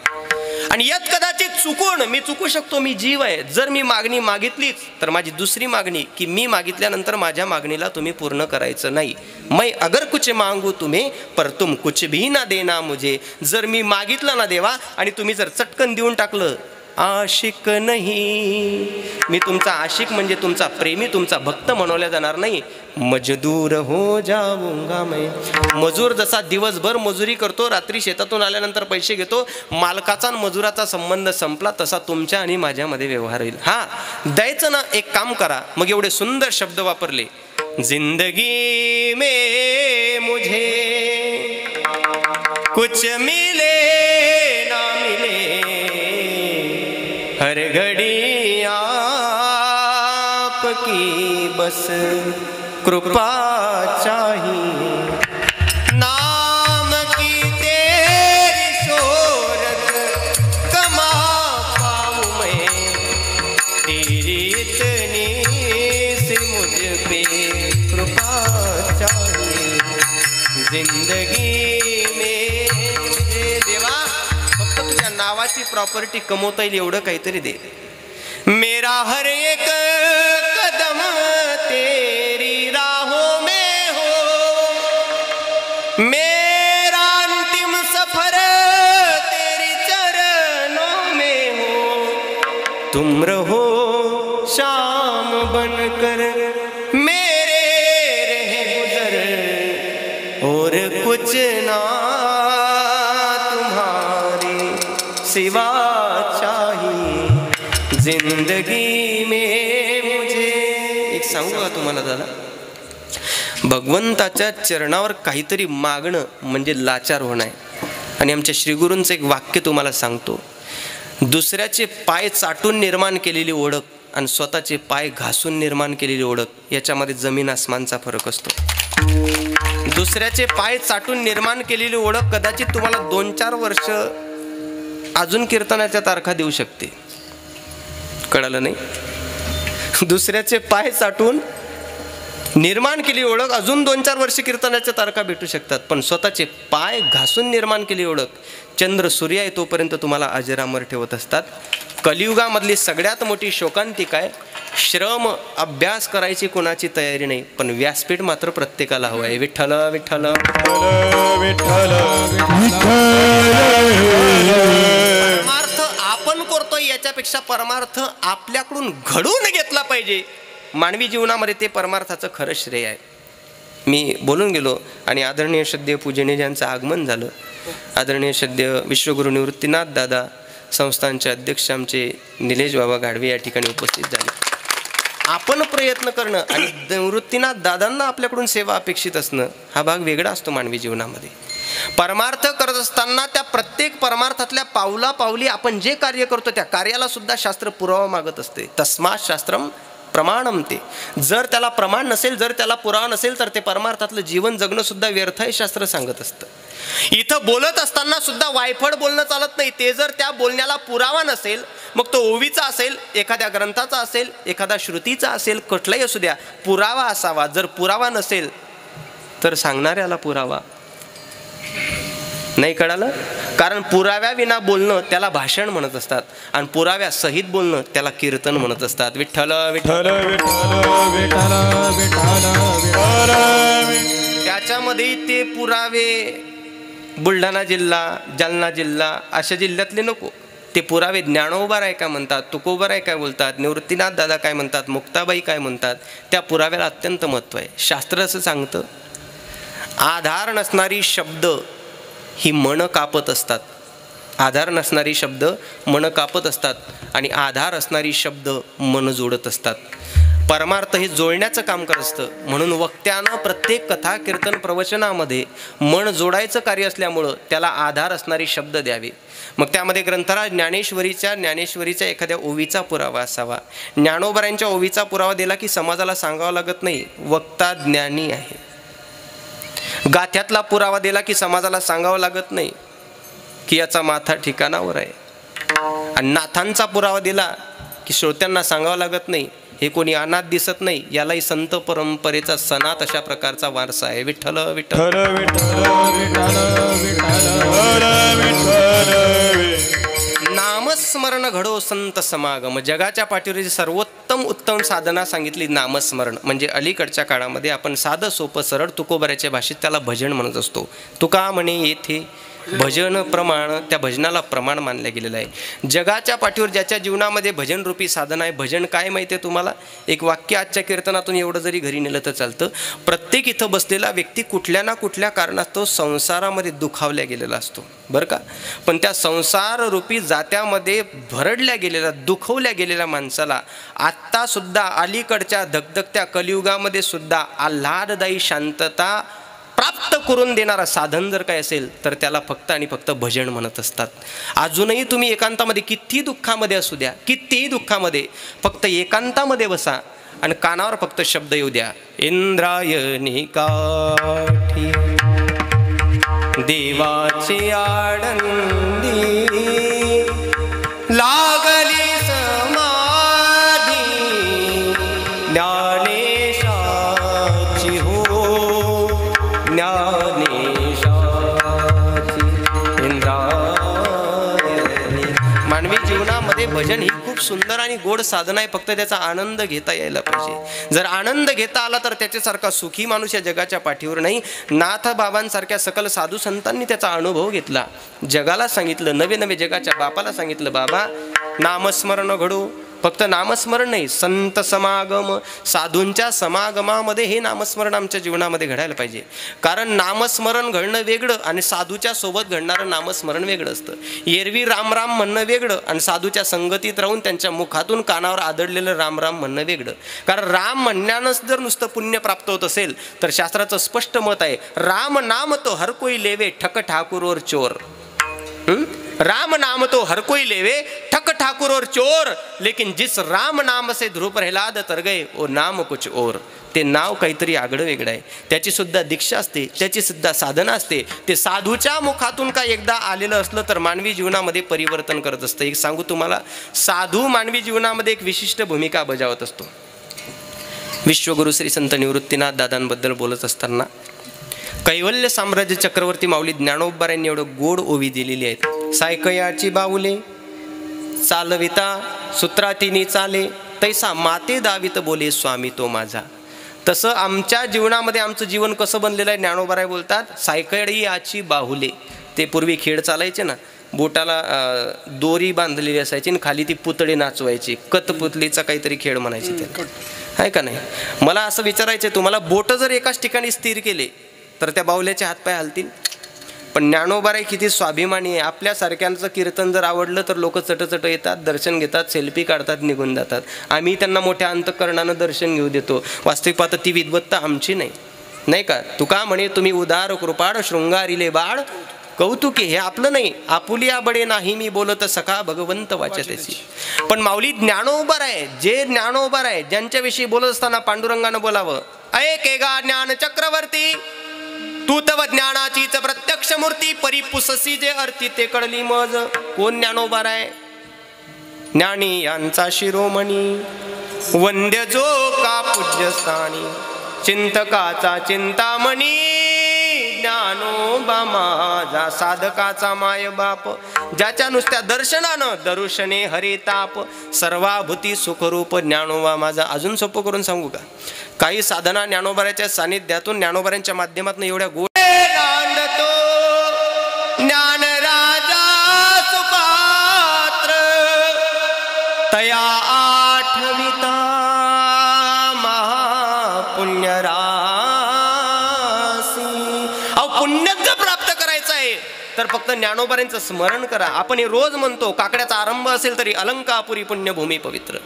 आणि यात कदाचित चुकून मी चुकू शकतो. मी जीव आहे. जर मी मागणी मागितलीच तर माझी दुसरी मागणी की मी मागितल्यानंतर माझ्या मागणीला तुम्ही पूर्ण करायचं नाही. मैं अगर कुछ मांगू तुम्हें पर तुम कुछ भी ना देना मुझे. जर मी मागितलं ना देवा आणि तुम्ही जर चटकन देऊन टाकलं आशिक नाही. मी तुमचा आशिक म्हणजे तुमचा प्रेमी तुमचा भक्त म्हणवल्या जाणार नाही. मजदूर हो जाऊंगा मैं. मजूर जसा दिवसभर मजुरी करतो रात्री शेतातून आल्यानंतर पैसे घेतो मालकाचा आणि मजुराचा संबंध संपला तसा तुमच्या आणि माझ्यामध्ये व्यवहार होईल. हा द्यायचं ना एक काम करा. मग एवढे सुंदर शब्द वापरले. जिंदगी में मुझे कुछ मिले ना मिले हर घड़ी आपकी बस कृपा चाहिए. नाम की तेरी शोहरत कमा पाऊं मैं तेरी इतनी सी मुझ पे कृपा चाहिए. जिंदगी में मुझे देवा फक्त तुझ्या नावाची प्रॉपर्टी कमवता येईल एवढं काहीतरी दे. मेरा हर एक कदम तेरी राहों में हो. मेरा अंतिम सफर तेरी चरणों में हो. तुम रहो शाम बनकर मेरे रहे गुजर और कुछ ना तुम्हारे सिवा चाहिए. जिंदगी में मुझे एक सांगू का तुम्हाला दादा भगवंताच्या चरणावर काहीतरी मागणं म्हणजे लाचार होणं आहे. आणि आमच्या श्रीगुरूंचं एक वाक्य तुम्हाला सांगतो. दुसऱ्याचे पाय चाटून निर्माण केलेली ओळख आणि स्वतःचे पाय घासून निर्माण केलेली ओळख याच्यामध्ये जमीन आसमानचा फरक असतो. दुसऱ्याचे पाय चाटून निर्माण केलेली ओळख कदाचित तुम्हाला 2-4 वर्ष अजून कीर्तनाच्या तारखा देऊ शकते. कळलं नाही. दुसऱ्याचे पाय चाटून निर्माण केली ओळख अजून 2-4 वर्ष कीर्तनाच्या तारखा भेटू शकतात. पण स्वतःचे पाय घासून निर्माण केली ओळख चंद्र सूर्य आहे तोपर्यंत तुम्हाला अजरामर ठेवत असतात. कलियुगामधली सगळ्यात मोठी शोकांतिका आहे. श्रम अभ्यास करायची कोणाची तयारी नाही, पण व्यासपीठ मात्र प्रत्येकाला हवं आहे. विठ्ठल विठ्ठल परमार्थ आपण करतोय याच्यापेक्षा परमार्थ आपल्याकडून घडून घेतला पाहिजे. मानवी जीवनामध्ये ते परमार्थाचं खरं श्रेय आहे. मी बोलून गेलो आणि आदरणीय श्रद्धेय पूजनीय ज्यांचं आगमन झालं, आदरणीय श्रद्धेय विश्वगुरु निवृत्तीनाथ दादा संस्थांचे अध्यक्ष आमचे निलेश बाबा गाढवे या ठिकाणी उपस्थित झाले. आपण प्रयत्न करणं आणि निवृत्तीनाथ दादांना आपल्याकडून सेवा अपेक्षित असणं हा भाग वेगळा असतो मानवी जीवनामध्ये. परमार्थ करत असताना त्या प्रत्येक परमार्थातल्या पावला पावली आपण जे कार्य करतो त्या कार्याला सुद्धा शास्त्र पुरावा मागत असते. तस्मात् शास्त्रम प्रमाणम. ते जर त्याला प्रमाण नसेल, जर त्याला पुरावा नसेल, तर ते परमार्थातलं जीवन जगणं सुद्धा व्यर्थ आहे शास्त्र सांगत असतं. इथं बोलत असताना सुद्धा वायफळ बोलणं चालत नाही. ते जर त्या बोलण्याला पुरावा नसेल, मग तो ओवीचा असेल, एखाद्या ग्रंथाचा असेल, एखादा श्रुतीचा असेल, कुठलाही असू द्या, पुरावा असावा. जर पुरावा नसेल तर सांगणाऱ्याला पुरावा नाही. कळालं? कारण पुराव्याविना बोलणं त्याला भाषण म्हणत असतात आणि पुराव्या सहित बोलणं त्याला कीर्तन म्हणत असतात. विठ्ठल विठ्ठल त्याच्यामध्ये ते पुरावे बुलढाणा जिल्हा, जालना जिल्हा अशा जिल्ह्यातले नको. ते पुरावे ज्ञानोबा काय म्हणतात, तुकोबा काय बोलतात, निवृत्तीनाथ दादा काय म्हणतात, मुक्ताबाई काय म्हणतात, त्या पुराव्याला अत्यंत महत्त्व आहे. शास्त्र असं सांगतं, आधार नसणारी शब्द ही मन कापत असतात. आधार नसणारी शब्द मन कापत असतात आणि आधार असणारी शब्द मन जोडत असतात. परमार्थ हे जोडण्याचं काम करत असतं. म्हणून वक्त्यानं प्रत्येक कथा कीर्तन प्रवचनामध्ये मन जोडायचं कार्य असल्यामुळं त्याला आधार असणारी शब्द द्यावे. मग त्यामध्ये ग्रंथराज ज्ञानेश्वरीच्या एखाद्या ओवीचा पुरावा असावा. ज्ञानोबरांच्या ओवीचा पुरावा दिला की समाजाला सांगावं लागत नाही, वक्ता ज्ञानी आहे. गाथ्यातला पुरावा दिला की समाजाला सांगावं लागत नाही की याचा माथा ठिकाणावर आहे. आणि नाथांचा पुरावा दिला की श्रोत्यांना सांगावं लागत नाही हे कोणी अनाथ दिसत नाही, यालाही संत परंपरेचा सनात अशा प्रकारचा वारसा आहे. विठ्ठल विठ्ठल नामस्मरण घडो संत समागम. जगाच्या पाठीवरची सर्वोत्तम उत्तम साधना सांगितली नामस्मरण. म्हणजे अलीकडच्या काळामध्ये आपण साधं सोपं सरळ तुकोबऱ्याच्या भाषेत त्याला भजन म्हणत असतो. तुका म्हणे येथे भजन प्रमाण, त्या भजनाला प्रमाण मानलं गेलेलं आहे. जगाच्या पाठीवर ज्याच्या जीवनामध्ये भजन रूपी साधना आहे. भजन काय माहिती आहे तुम्हाला? एक वाक्य आजच्या कीर्तनातून एवढं जरी घरी नेलं तर चालतं. प्रत्येक इथं बसलेला व्यक्ती कुठल्या ना कुठल्या कारणास्तव संसारामध्ये दुखावल्या गेलेला असतो बरं का. पण त्या संसार रूपी जात्यामध्ये भरडल्या गेलेल्या, दुखवल्या गेलेल्या माणसाला आत्तासुद्धा अलीकडच्या धगधगत्या कलियुगामध्ये सुद्धा आल्हाददायी शांतता प्राप्त करून देणारा साधन जर काय असेल तर त्याला फक्त आणि फक्त भजन म्हणत असतात. अजूनही तुम्ही एकांतामध्ये कितीही दुःखामध्ये असू द्या, कितीही दुःखामध्ये फक्त एकांतामध्ये बसा आणि कानावर फक्त शब्द येऊ द्या. इंद्रायणी काठी देवाची आडंदी लागली समाधी ज्ञानेशाची हो ज्ञानेशाची इंद्रायणी. मानवी जीवनामध्ये भजन ही खूप सुंदर आणि गोड साधना आहे. फक्त त्याचा आनंद घेता यायला पाहिजे. जर आनंद घेता आला तर त्याच्यासारखा सुखी माणूस या जगाच्या पाठीवर नाही. नाथ बाबांसारख्या सकल साधू संतांनी त्याचा अनुभव घेतला, जगाला सांगितलं, नवे नवे जगाच्या बापाला सांगितलं, बाबा नामस्मरण घडो. फक्त नामस्मरण नाही, संत समागम, साधूंच्या समागमामध्ये हे नामस्मरण आमच्या जीवनामध्ये घडायला पाहिजे. कारण नामस्मरण घडणं वेगळं आणि साधूच्या सोबत घडणारं नामस्मरण वेगळं असतं. एरवी राम राम म्हणणं वेगळं आणि साधूच्या संगतीत राहून त्यांच्या मुखातून कानावर आदळलेलं राम राम म्हणणं वेगळं. कारण राम म्हणण्यानंच जर नुसतं पुण्य प्राप्त होत असेल तर शास्त्राचं स्पष्ट मत आहे, राम नाम तो हर कोई लेवे ठक ठाकुर और चोर. राम नाम तो हर कोई लेवे ठक ठाकुर और चोर, लेकिन जिस राम नाम से ध्रुव प्रहलाद तर गए वो नाम कुछ और. ते नाव काहीतरी आगळं वेगळं आहे. त्याची सुद्धा दीक्षा असते, त्याची सुद्धा साधना असते. ते साधूच्या मुखातून का एकदा आलेलं असलं तर मानवी जीवनामध्ये परिवर्तन करत असतं. एक सांगू तुम्हाला, साधू मानवी जीवनामध्ये एक विशिष्ट भूमिका बजावत असतो. विश्वगुरु श्री संत निवृत्तीनाथ दादांबद्दल बोलत असताना कैवल्य साम्राज्य चक्रवर्ती माऊली ज्ञानोबारांनी एवढं गोड ओवी दिलेली आहेत. सायकयाची बाऊले चालविता सूत्रातिनी चाले, तैसा माते दावित बोले स्वामी तो माझा. तसं आमच्या जीवनामध्ये आमचं जीवन कसं बनलेलं आहे, ज्ञानोबाराय बोलतात सायकडी याची बाहुले. ते पूर्वी खेळ चालायचे ना, बोटाला दोरी बांधलेली असायची आणि खाली ती पुतळे नाचवायची, कथपुतलीचा काहीतरी खेळ म्हणायचे त्याला, आहे का नाही. मला असं विचारायचं, तुम्हाला बोट जर एकाच ठिकाणी स्थिर केले तर त्या बाहुल्याचे हातपाय हलतील. पण ज्ञानोबाराय किती स्वाभिमानी आहे. आपल्यासारख्यांचं कीर्तन जर आवडलं तर लोक चटचट येतात, दर्शन घेतात, सेल्फी काढतात, निघून जातात. आम्ही त्यांना मोठ्या अंतःकरणानं दर्शन घेऊ देतो. वास्तविक पाहता ती विद्वत्ता आमची नाही, नाही का. तुका म्हणे तुम्ही उदार कृपाळ शृंगारिले बाळ कौतुके, हे आपलं नाही. आपुलिया बडे नाही मी बोलत सखा भगवंत वाचतेसी. पण माऊली ज्ञानोबाराय, जे ज्ञानोबाराय ज्यांच्याविषयी बोलत असताना पांडुरंगानं बोलावं, ऐके गा ज्ञान चक्रवर्ती तू तव ज्ञानाचीच प्रत्यक्ष मूर्ती, परिपुससी जे अर्थी ते कळली मज. कोण ज्ञानोबाराय? ज्ञानी यांचा शिरोमणी, वंद्य जो का पूज्यस्थानी, चिंतकाचा चिंतामणी, ज्ञानोबा माझा साधकाचा माय बाप. ज्याच्या नुसत्या दर्शनानं दर्शने हरे ताप, सर्वाभूती सुखरूप ज्ञानोबा माझा. अजून सोपं करून सांगू का? काही साधना ज्ञानोबाराच्या सानिध्यातून, ज्ञानोबारांच्या माध्यमातून एवढ्या गोड नांदतो ज्ञान राजा सुपात्र, तया आठविता महापुण्य रासी. अहो पुण्य जर प्राप्त करायचं आहे तर फक्त ज्ञानोबारांचं स्मरण करा. आपण हे रोज म्हणतो. काकड्याचा आरंभ असेल तरी अलंकापुरी पुण्यभूमी पवित्र,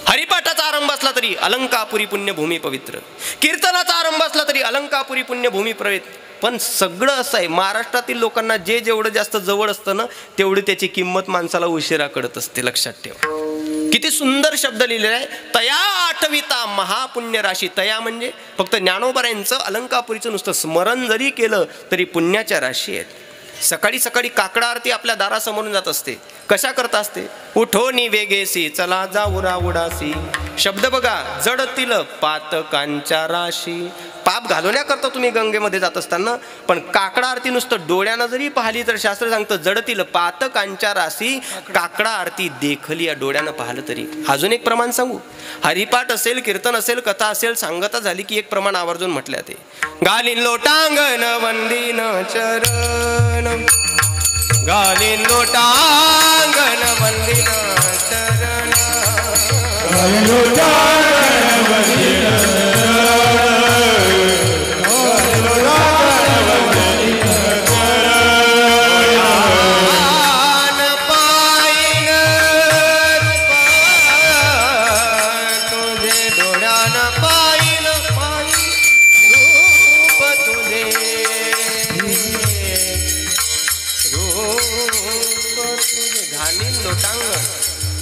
हरिपाठाचा आरंभ असला तरी अलंकापुरी पुण्यभूमी पवित्र, कीर्तनाचा आरंभ असला तरी अलंकापुरी पुण्यभूमी पवित्र. पण सगळं असं आहे, महाराष्ट्रातील लोकांना जे जेवढं जास्त जवळ असतं ना, तेवढी त्याची किंमत माणसाला उशिरा कळत असते. लक्षात ठेवा. किती सुंदर शब्द लिहिलेला आहे, तया आठविता महापुण्य राशी. तया म्हणजे फक्त ज्ञानोबारायांचं अलंकापुरीचं नुसतं स्मरण जरी केलं तरी पुण्याच्या राशी आहेत. सकाळी सकाळी काकडा आरती आपल्या दारासमोरून जात असते. कशा करता असते? उठोनी वेगेसी चला जाऊरा उडासी. शब्द बघा, जडतील पातकांच्या राशी. पाप घालवण्याकरता तुम्ही गंगेमध्ये जात असताना, पण काकडा आरती नुसतं डोळ्यानं जरी पाहिली तर शास्त्र सांगतं जडतील पातकांच्या राशी. काकडा आरती देखली या डोळ्यानं पाहिलं तरी. अजून एक प्रमाण सांगू. हरिपाठ असेल, कीर्तन असेल, कथा असेल, सांगता झाली की एक प्रमाण आवर्जून म्हटलं ते, गालीन लोटांगण वंदीन चरण, गालीन लोटांगण वंदीन चरण, गालीन लोटांगण वंदीन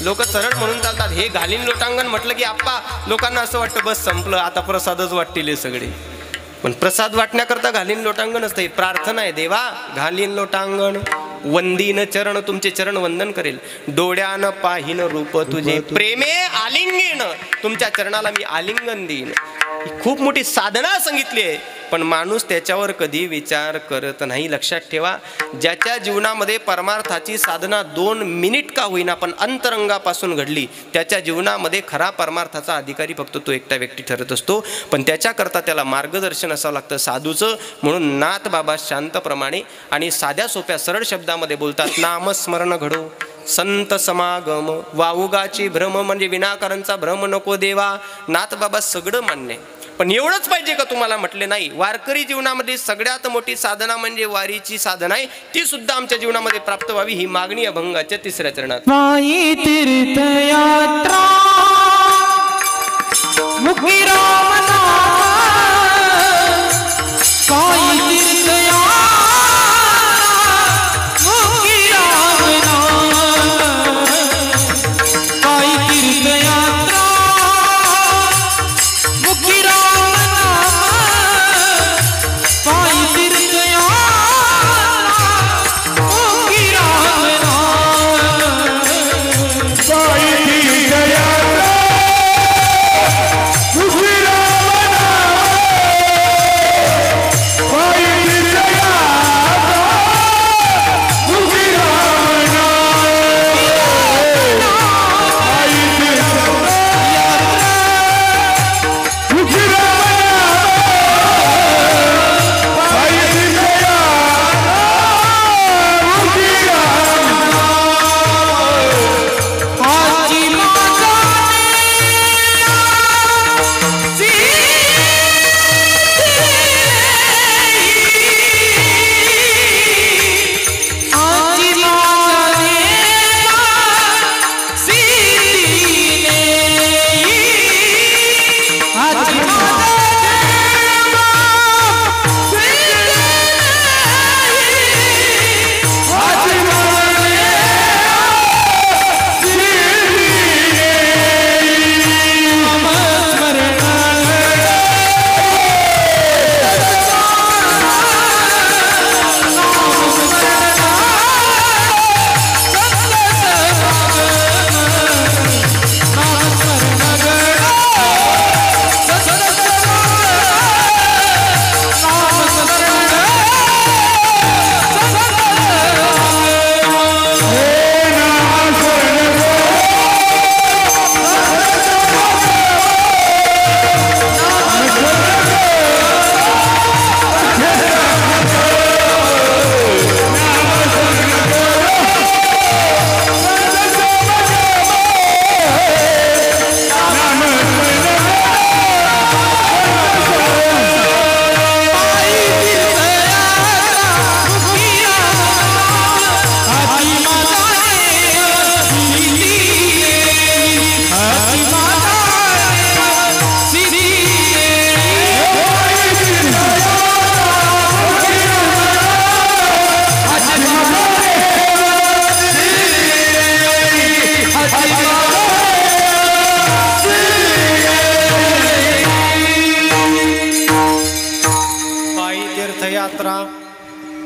लोक सरळ म्हणून चालतात. हे घालीन लोटांगण म्हटलं की आप्पा लोकांना असं वाटतं बस संपलं, आता प्रसादच वाटतील हे सगळे. पण प्रसाद वाटण्याकरता घालीन लोटांगण असते. प्रार्थना आहे, देवा घालीन लोटांगण वंदीन चरण, तुमचे चरण वंदन करेल. डोळ्यानं पाहिन रूप तुझे, प्रेमे आलिंगन, तुमच्या चरणाला मी आलिंगन देईन. खूप मोठी साधना सांगितली आहे, पण माणूस त्याच्यावर कधी विचार करत नाही. लक्षात ठेवा, ज्याच्या जीवनामध्ये परमार्थाची साधना 2 मिनिट का होईना पण अंतरंगापासून घडली, त्याच्या जीवनामध्ये खरा परमार्थाचा अधिकारी फक्त तो एकटा व्यक्ती ठरत असतो. पण त्याच्याकरता त्याला मार्गदर्शन असावं लागतं साधूचं. म्हणून नाथ बाबा शांतप्रमाणे आणि साध्या सोप्या सरळ शब्दामध्ये बोलतात, नामस्मरण घडो, संत समागम, वाऊगाची भ्रम म्हणजे विनाकारांचा भ्रम नको देवा. नाथ बाबा सगळं मान्य आहे, पण एवढंच पाहिजे का तुम्हाला म्हटले नाही. वारकरी जीवनामध्ये सगळ्यात मोठी साधना म्हणजे वारीची साधना आहे, ती सुद्धा आमच्या जीवनामध्ये प्राप्त व्हावी ही मागणी अभंगाच्या 3ऱ्या चरणात. पायी तीर्थयात्रा मुखी राम नाम, पायी तीर्थयात्रा मुखी राम नाम, पायी तीर्थयात्रा मुखी राम नाम, पायी तीर्थयात्रा मुखी राम नाम, पायी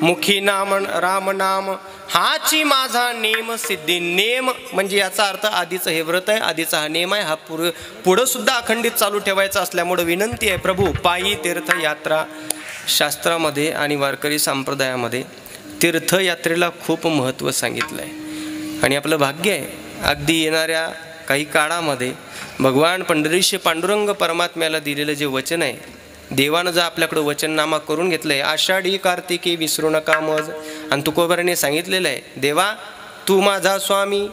मुखी नाम राम नाम हाची माझा नेम सिद्धी. नेम म्हणजे याचा अर्थ आधीचं हे व्रत आहे, आधीचा हा नेम आहे, हा पुढं सुद्धा अखंडित चालू ठेवायचा असल्यामुळं विनंती आहे प्रभू. पायी तीर्थयात्रा शास्त्रामध्ये आणि वारकरी संप्रदायामध्ये तीर्थयात्रेला खूप महत्त्व सांगितलं आहे आणि आपलं भाग्य आहे. अगदी येणाऱ्या काही काळामध्ये भगवान पंढरीशी पांडुरंग परमात्म्याला दिलेलं जे वचन आहे, देवानं जर आपल्याकडं वचननामा करून घेतलं आहे, आषाढी कार्तिकी विसरू नका मज. आणि तुकोबाराने सांगितलेलं आहे, देवा तू माझा स्वामी,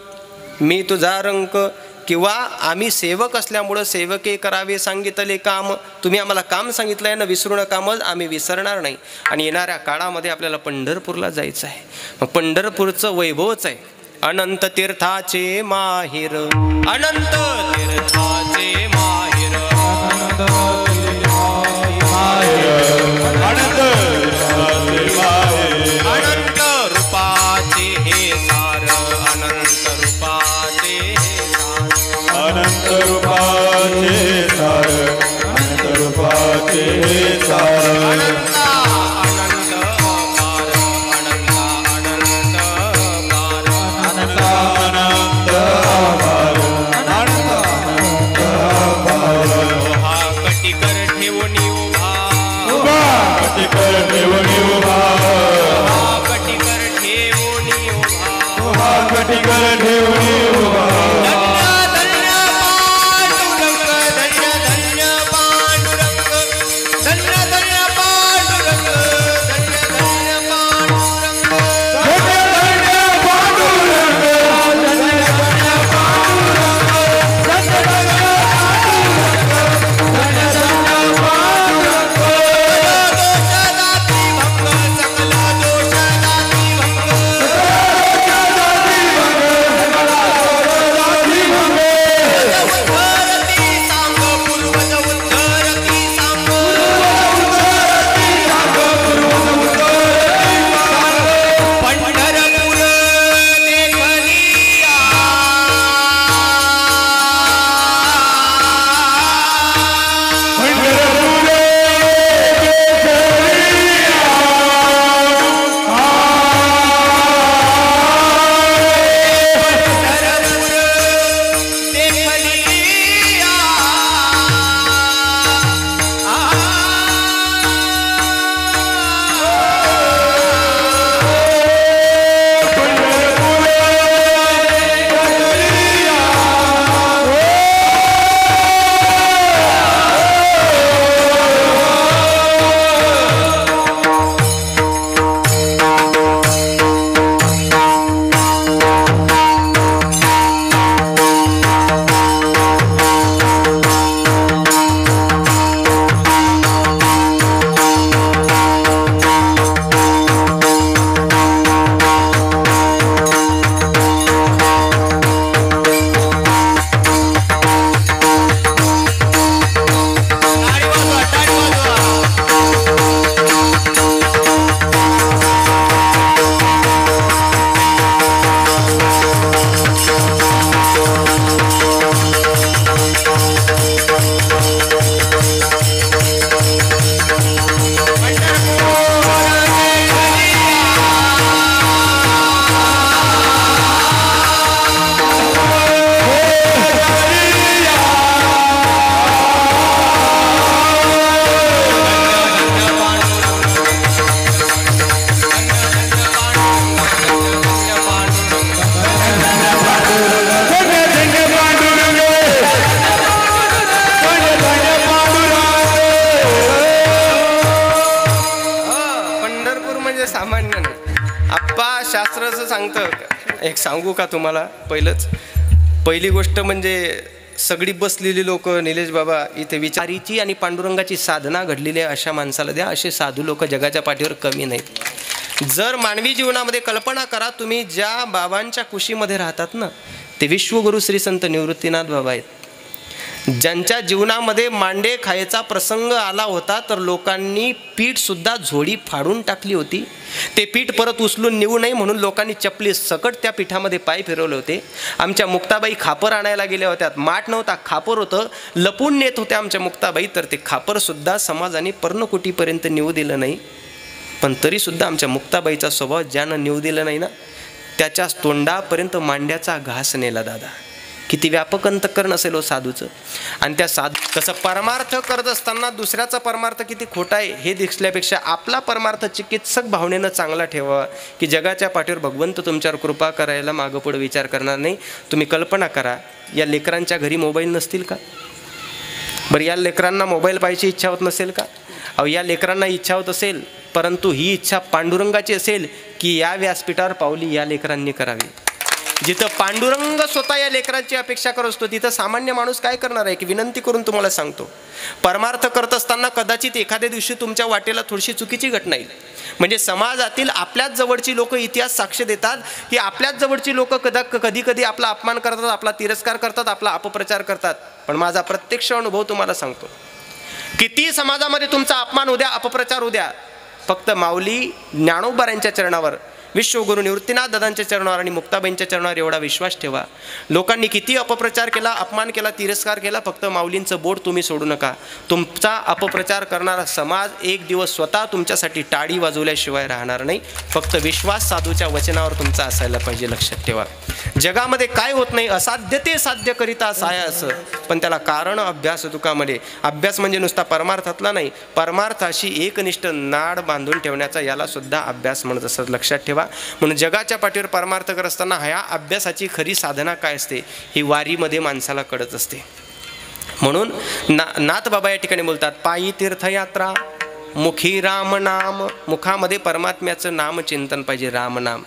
मी तुझा रंक, किंवा आम्ही सेवक असल्यामुळं सेवके करावे सांगितले काम. तुम्ही आम्हाला काम सांगितलं आहे ना, विसरू नका मज, आम्ही विसरणार नाही. आणि येणाऱ्या काळामध्ये आपल्याला पंढरपूरला जायचं आहे. मग पंढरपूरचं वैभवच आहे अनंत तीर्थाचे माहेर, अनंत तीर्थाचे माहेर, अनंत रूपाचे हे सार, अनंत रूपाचे हे सार, अनंत रूपाचे सार, अनंत रूपाचे सार, अनंत अनंत पार, अनंत अनंत पार, अनंत अनंत पार, अनंत अनंत पार. हा कटिकर ठेवून उभा, उभा कटिकर ठेवून उभा, हा कटिकर ठेवून उभा, उभा कटिकर ठेवून उभा. एक सांगू का तुम्हाला? पहिली गोष्ट म्हणजे सगळी बसलेली लोक निलेश बाबा इथे विचारीची आणि पांडुरंगाची साधना घडलेली आहे अशा माणसाला द्या. असे साधू लोक जगाच्या पाठीवर कमी नाहीत. जर मानवी जीवनामध्ये कल्पना करा, तुम्ही ज्या बाबांच्या कुशीमध्ये राहतात ना, ते विश्वगुरु श्री संत निवृत्तीनाथ बाबा आहेत. ज्यांच्या जीवनामध्ये मांडे खायचा प्रसंग आला होता तर लोकांनी पीठ सुद्धा झोडी फाडून टाकली होती. ते पीठ परत उचलून नेऊ नये म्हणून लोकांनी चपली सकट त्या पीठामध्ये पाय फिरवले होते. आमच्या मुक्ताबाई खापर आणायला गेल्या होत्या, माठ नव्हता, खापर होतं, लपून नेत होत्या आमच्या मुक्ताबाई. तर ते खापर सुद्धा समाजाने पर्णकुटीपर्यंत नेऊ दिलं नाही. पण तरीसुद्धा आमच्या मुक्ताबाईचा स्वभाव ज्यानं नेऊ दिलं नाही ना, त्याच्या तोंडापर्यंत मांड्याचा घास नेला दादा. किती व्यापक अंतःकरण असेल हो साधूचं. आणि त्या साधू कसं परमार्थ करत असताना दुसऱ्याचा परमार्थ किती खोटा आहे हे दिसल्यापेक्षा आपला परमार्थ चिकित्सक भावनेनं चांगला ठेवा, की जगाच्या पाठीवर भगवंत तुमच्यावर कृपा करायला मागं पुढं विचार करणार नाही. तुम्ही कल्पना करा, या लेकरांच्या घरी मोबाईल नसतील का? बरं, या लेकरांना मोबाईल पाहायची इच्छा होत नसेल का? अहो, या लेकरांना इच्छा होत असेल, परंतु ही इच्छा पांडुरंगाची असेल की या व्यासपीठावर पावली या लेकरांनी करावी. जिथं पांडुरंग स्वतः या लेकरांची अपेक्षा करत असतो तिथं सामान्य माणूस काय करणार आहे? की विनंती करून तुम्हाला सांगतो, परमार्थ करत असताना कदाचित एखाद्या दिवशी तुमच्या वाटेला थोडीशी चुकीची घटना येईल. म्हणजे समाजातील आपल्याच जवळची लोक इतिहास साक्ष देतात की आपल्याच जवळची लोक कधी कधी आपला अपमान करतात, आपला तिरस्कार करतात, आपला अपप्रचार करतात. पण माझा प्रत्यक्ष अनुभव तुम्हाला सांगतो, किती समाजामध्ये तुमचा अपमान उद्या, अपप्रचार उद्या, फक्त माऊली ज्ञानोबारांच्या चरणावर, विश्वगुरु निवृत्तीनाथ दादांच्या चरणावर आणि मुक्ताबाईंच्या चरणावर एवढा विश्वास ठेवा. लोकांनी किती अपप्रचार केला, अपमान केला, तिरस्कार केला, फक्त माऊलींचं बोट तुम्ही सोडू नका. तुमचा अपप्रचार करणारा समाज एक दिवस स्वतः तुमच्यासाठी टाळी वाजवल्याशिवाय राहणार नाही. फक्त विश्वास साधूच्या वचनावर तुमचा असायला पाहिजे. लक्षात ठेवा, जगामध्ये काय होत नाही, असाध्य ते साध्य करिता सायास, पण त्याला कारण अभ्यास तुकामध्ये. अभ्यास म्हणजे नुसता परमार्थातला नाही, परमार्थाशी एकनिष्ठ नाड बांधून ठेवण्याचा याला सुद्धा अभ्यास म्हणत असत. लक्षात ठेवा. म्हणून जगाच्या पाठीवर परमार्थ करत असताना ह्या अभ्यासाची खरी साधना काय असते ही वारीमध्ये माणसाला कळत असते. म्हणून नाथ बाबा या ठिकाणी बोलतात, पायी तीर्थयात्रा मुखी रामनाम. मुखामध्ये परमात्म्याचं नामचिंतन पाहिजे, रामनाम.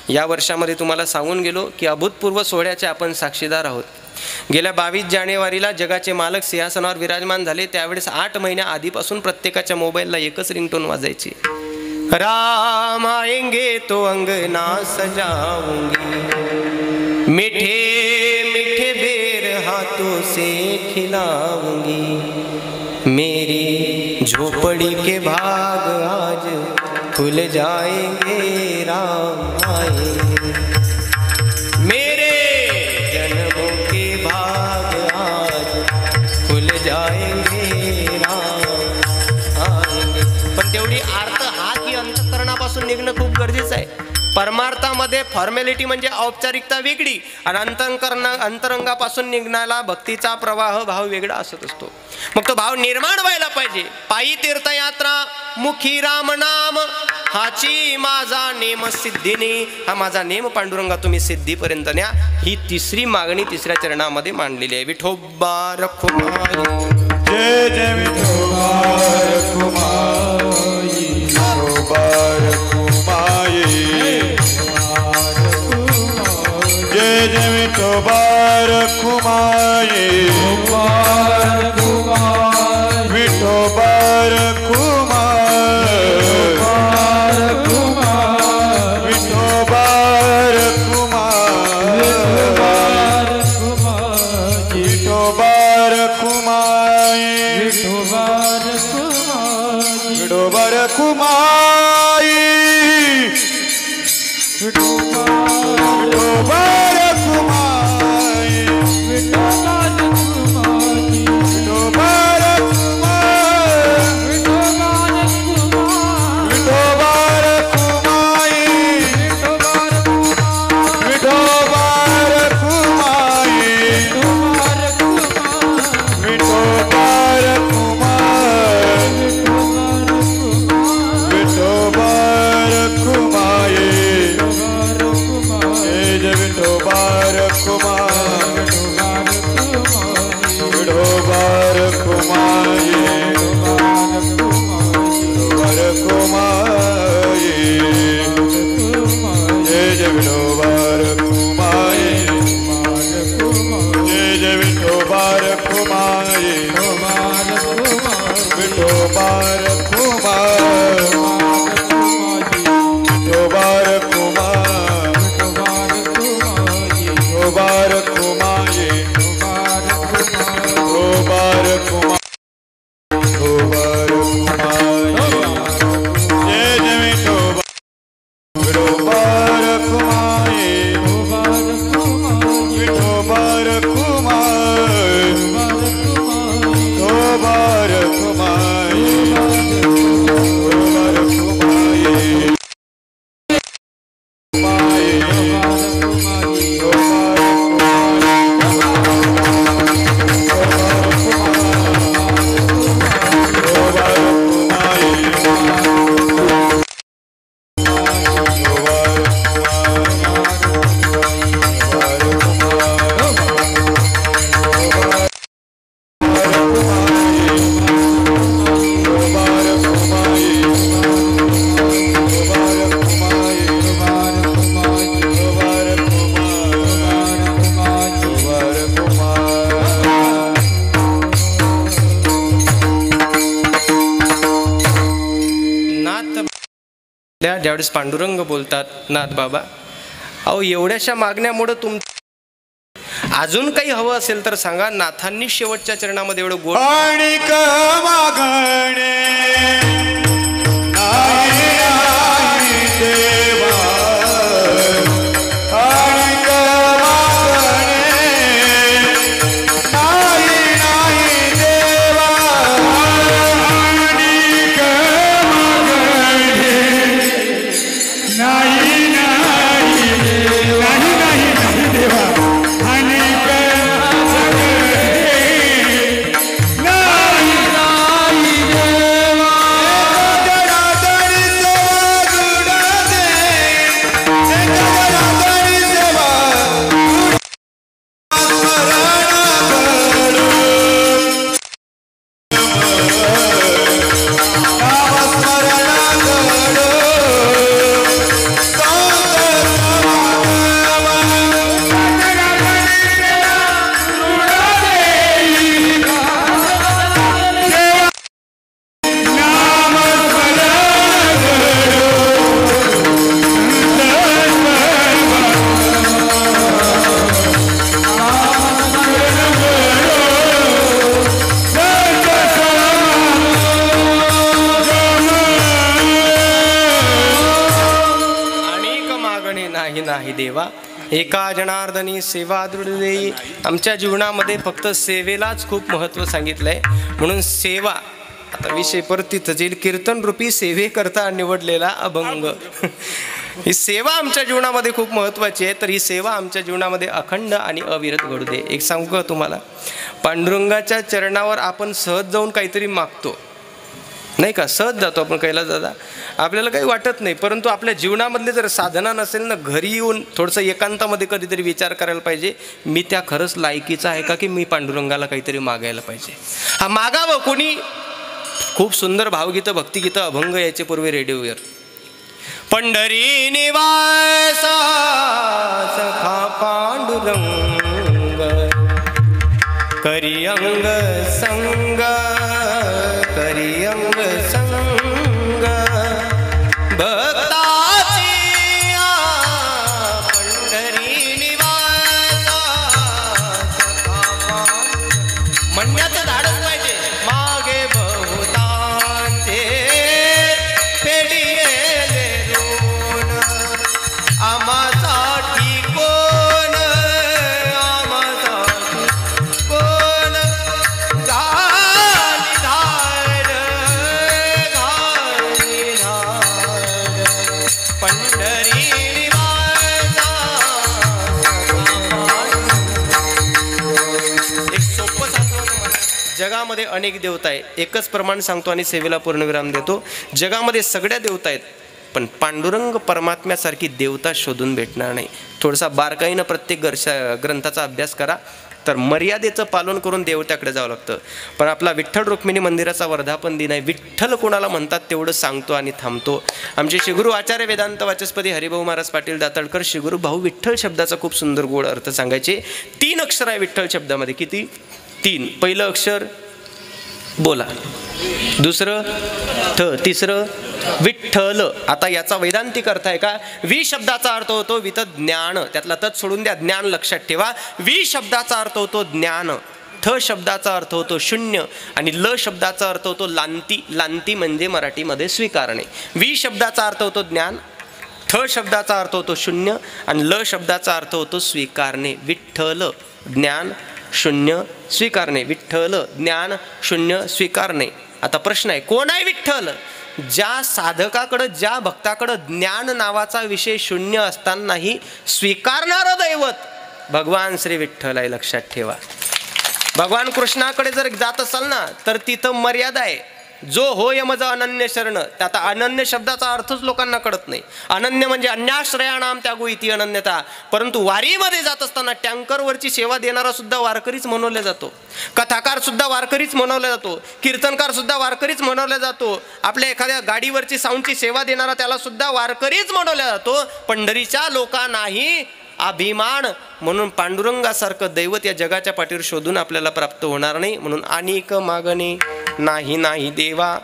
या वर्षामध्ये तुम्हाला सांगून गेलो की अभूतपूर्व सोहळ्याचे आपण साक्षीदार आहोत. गेल्या 22 जानेवारीला जगाचे मालक सिंहासनावर विराजमान झाले. त्यावेळेस 8 महिन्या आधीपासून प्रत्येकाच्या मोबाईलला एकच रिंगटोन वाजायची, राम आएंगे तो अंगना सजाऊंगी, मीठे मीठे बेर हाथों से खिलाऊंगी, मेरी झोपड़ी के भाग आज खुल जाएंगे, राम आएंगे, मेरे जन्मों के भाग आज खुल जाएंगे, राम आएंगे. पण तेवढी अर्थ अंतःकरणापासून निघणं खूप गरजेचं आहे. परमार्थामध्ये फॉर्मॅलिटी म्हणजे औपचारिकता वेगळी आणि अंतरंगापासून निघणारा भक्तीचा प्रवाह भाव वेगळा असत असतो. मग तो भाव निर्माण व्हायला पाहिजे. पायी तीर्थयात्रा मुखी रामनाम, हाची माझा नेम सिद्धीने. हा माझा नेम पांडुरंगा तुम्ही सिद्धीपर्यंत न्या. ही तिसरी मागणी तिसऱ्या चरणामध्ये मांडलेली आहे. विठोबा रखुमाई, जय जय विठोबा रखुमाई, विठोबा रखुमाई, जय जय विठोबा रखुमाई, विठोबा रखुमाई, विठोबा रखुमाई, विठोबा रखुमाई, विठोबा रखुमाई, विठोबा रखुमाई, विठोबा रखुमाई, विठोबा रखुमाई, विठोबा रखुमाई, विठोबा रखुमाई, विठोबा रखुमाई, विठोबा रखुमाई, जय विठोबा रखुमाई, विठोबा रखुमाई, विठोबा रखुमाई, जय जय विठोबा रखुमाई, जय जय विठोबा रखुमाई, विठोबा रखुमाई, विठोबा रखुमाई, विठोबा रखुमाई, विठोबा रखुमाई, विठोबा रखुमाई, जय जय विठोबा, विठोबा रखुमाई, विठोबा रखुमाई, ज्यावेळेस पांडुरंग बोलतात नाथ बाबा, अहो एवढ्याशा मागण्यामुळं अजून काही हवं असेल तर सांगा. नाथांनी शेवटच्या चरणामध्ये एवढं गोड आणि मागणे नाही नाही देवा, आणि मागणे नाही नाही देवा, आणि मागणे नाही नाही देवा, नाही नाही देवा, आणि नाही देवा, एका जनार्दनी सेवा दृढ देई. आमच्या जीवनामध्ये फक्त सेवेलाच खूप महत्त्व सांगितलंय. म्हणून सेवा, आता विषय परतीत जाईल, कीर्तन रूपी सेवे करता निवडलेला अभंग. ही सेवा आमच्या जीवनामध्ये खूप महत्त्वाची आहे. तर ही सेवा आमच्या जीवनामध्ये अखंड आणि अविरत घडू दे. एक सांगू का तुम्हाला, पांडुरंगाच्या चरणावर आपण सहज जाऊन काहीतरी मागतो नाही का, सहज जातो आपण कैलास दादा, आपल्याला काही वाटत नाही. परंतु आपल्या जीवनामधले जर साधना नसेल ना, घरी येऊन थोडंसं एकांतामध्ये कधीतरी विचार करायला पाहिजे, मी त्या खरंच लायकीचा आहे का की मी पांडुरंगाला काहीतरी मागायला पाहिजे. हा मागावं कोणी. खूप सुंदर भावगीतं, भक्तिगीतं, अभंग याचे पूर्वी रेडिओवर. पंढरी निवासा सखा पांडुरंग, करी अंग संग, करी अंग संग, भक्ताची पंढरी निवासा म्हणण्याचं धाडच पाहिजे. मागे बहुतांचे फेडिले ऋण, आम्हासाठी कोण, आम्हासाठी कोण घाली धाड, घाली धाड, पंढरी निवासा. एक सोपं सांगतो तुम्हाला, जगामध्ये अनेक देवता आहे, एकच प्रमाण सांगतो आणि सेवेला पूर्णविराम देतो. जगामध्ये सगळ्या देवता आहेत, पण पांडुरंग परमात्म्यासारखी देवता शोधून भेटणार नाही. थोडासा बारकाईनं प्रत्येक ग्रंथाचा अभ्यास करा, तर मर्यादेचं पालन करून देवत्याकडे जावं लागतं. पण आपला विठ्ठल रुक्मिणी मंदिराचा वर्धापन दिन आहे. विठ्ठल कोणाला म्हणतात तेवढं सांगतो आणि थांबतो. आमचे श्रीगुरू आचार्य वेदांत वाचस्पती हरिभाऊ महाराज पाटील दाताळकर श्रीगुरू भाऊ विठ्ठल शब्दाचा खूप सुंदर गोड अर्थ सांगायचे. 3 अक्षर आहे विठ्ठल शब्दामध्ये. किती? 3. पहिलं अक्षर बोला, दुसरं ठ, तिसरं विठ्ठल. आता याचा वैदांतिक अर्थ आहे का? वि शब्दाचा अर्थ होतो वित ज्ञान, त्यातला तत् सोडून द्या, ज्ञान लक्षात ठेवा. वि शब्दाचा अर्थ होतो ज्ञान, ठ शब्दाचा अर्थ होतो शून्य, आणि ल शब्दाचा अर्थ होतो लांती. लांती म्हणजे मराठीमध्ये स्वीकारणे. वि शब्दाचा अर्थ होतो ज्ञान, ठ शब्दाचा अर्थ होतो शून्य, आणि ल शब्दाचा अर्थ होतो स्वीकारणे. विठ्ठल, ज्ञान, शून्य, स्वीकारणे. विठ्ठल, ज्ञान, शून्य, स्वीकारणे. आता प्रश्न आहे, कोण आहे विठ्ठल? ज्या साधकाकडं, ज्या भक्ताकडं ज्ञान नावाचा विषय शून्य असतानाही स्वीकारणारं दैवत भगवान श्री विठ्ठल आहे. लक्षात ठेवा. भगवान कृष्णाकडे जर जात असाल ना, तर तिथं मर्यादा आहे. जो होय मज अनन्य शरण. आता अनन्य शब्दाचा अर्थच लोकांना कळत नाही. अनन्य म्हणजे अन्याश्रयाणाम त्यागो इति अनन्यता. परंतु वारीमध्ये जात असताना टँकरवरची सेवा देणारा सुद्धा वारकरीच म्हणवला जातो, कथाकार सुद्धा वारकरीच म्हणवला जातो, कीर्तनकार सुद्धा वारकरीच म्हणवला जातो, आपल्या एखाद्या गाडीवरची साऊंडची सेवा देणारा त्याला सुद्धा वारकरीच म्हणवला जातो. पंढरीच्या लोकांनाही अभिमान. म्हणून पांडुरंगासारखं दैवत या जगाच्या पाठीवर शोधून आपल्याला प्राप्त होणार नाही. म्हणून अनेक मागणे नाही नाही देवा,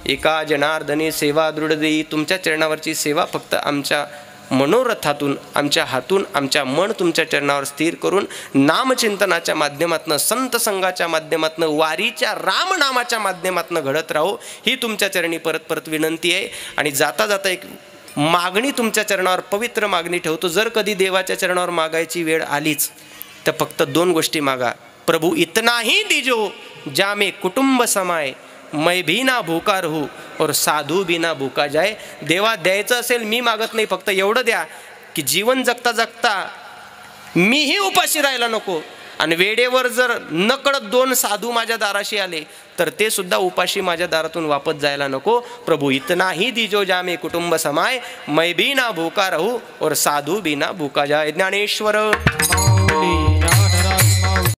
एका जनार्दने सेवा दृढ देई. तुमच्या चरणावरची सेवा फक्त आमच्या मनोरथातून, आमच्या हातून, आमच्या मन तुमच्या चरणावर स्थिर करून नामचिंतनाच्या माध्यमातनं, संत संघाच्या माध्यमातनं, वारीच्या रामनामाच्या माध्यमातनं घडत राहू, ही तुमच्या चरणी परत परत विनंती आहे. आणि जाता जाता एक मागणी तुमच्या चरणावर, पवित्र मागणी ठेवतो. जर कधी देवाच्या चरणावर मागायची वेळ आलीच तर फक्त 2 गोष्टी मागा. प्रभू इतना ही दीजो जा में कुटुंब समाय, मैं भी ना भूका रहू और साधू भी ना भूका जाय. देवा द्यायचं असेल मी मागत नाही, फक्त एवढं द्या की जीवन जगता जगता मीही उपाशी राहायला नको. आणि वेळेवर जर नकळत 2 साधू माझ्या दाराशी आले तर ते सुद्धा उपाशी माझ्या दारातून वापस जायला नको. प्रभू इतना ही दीजो जा में कुटुंब समाय, मैं भी ना भूका रहू और साधू भी ना भूका जाय. ज्ञानेश्वर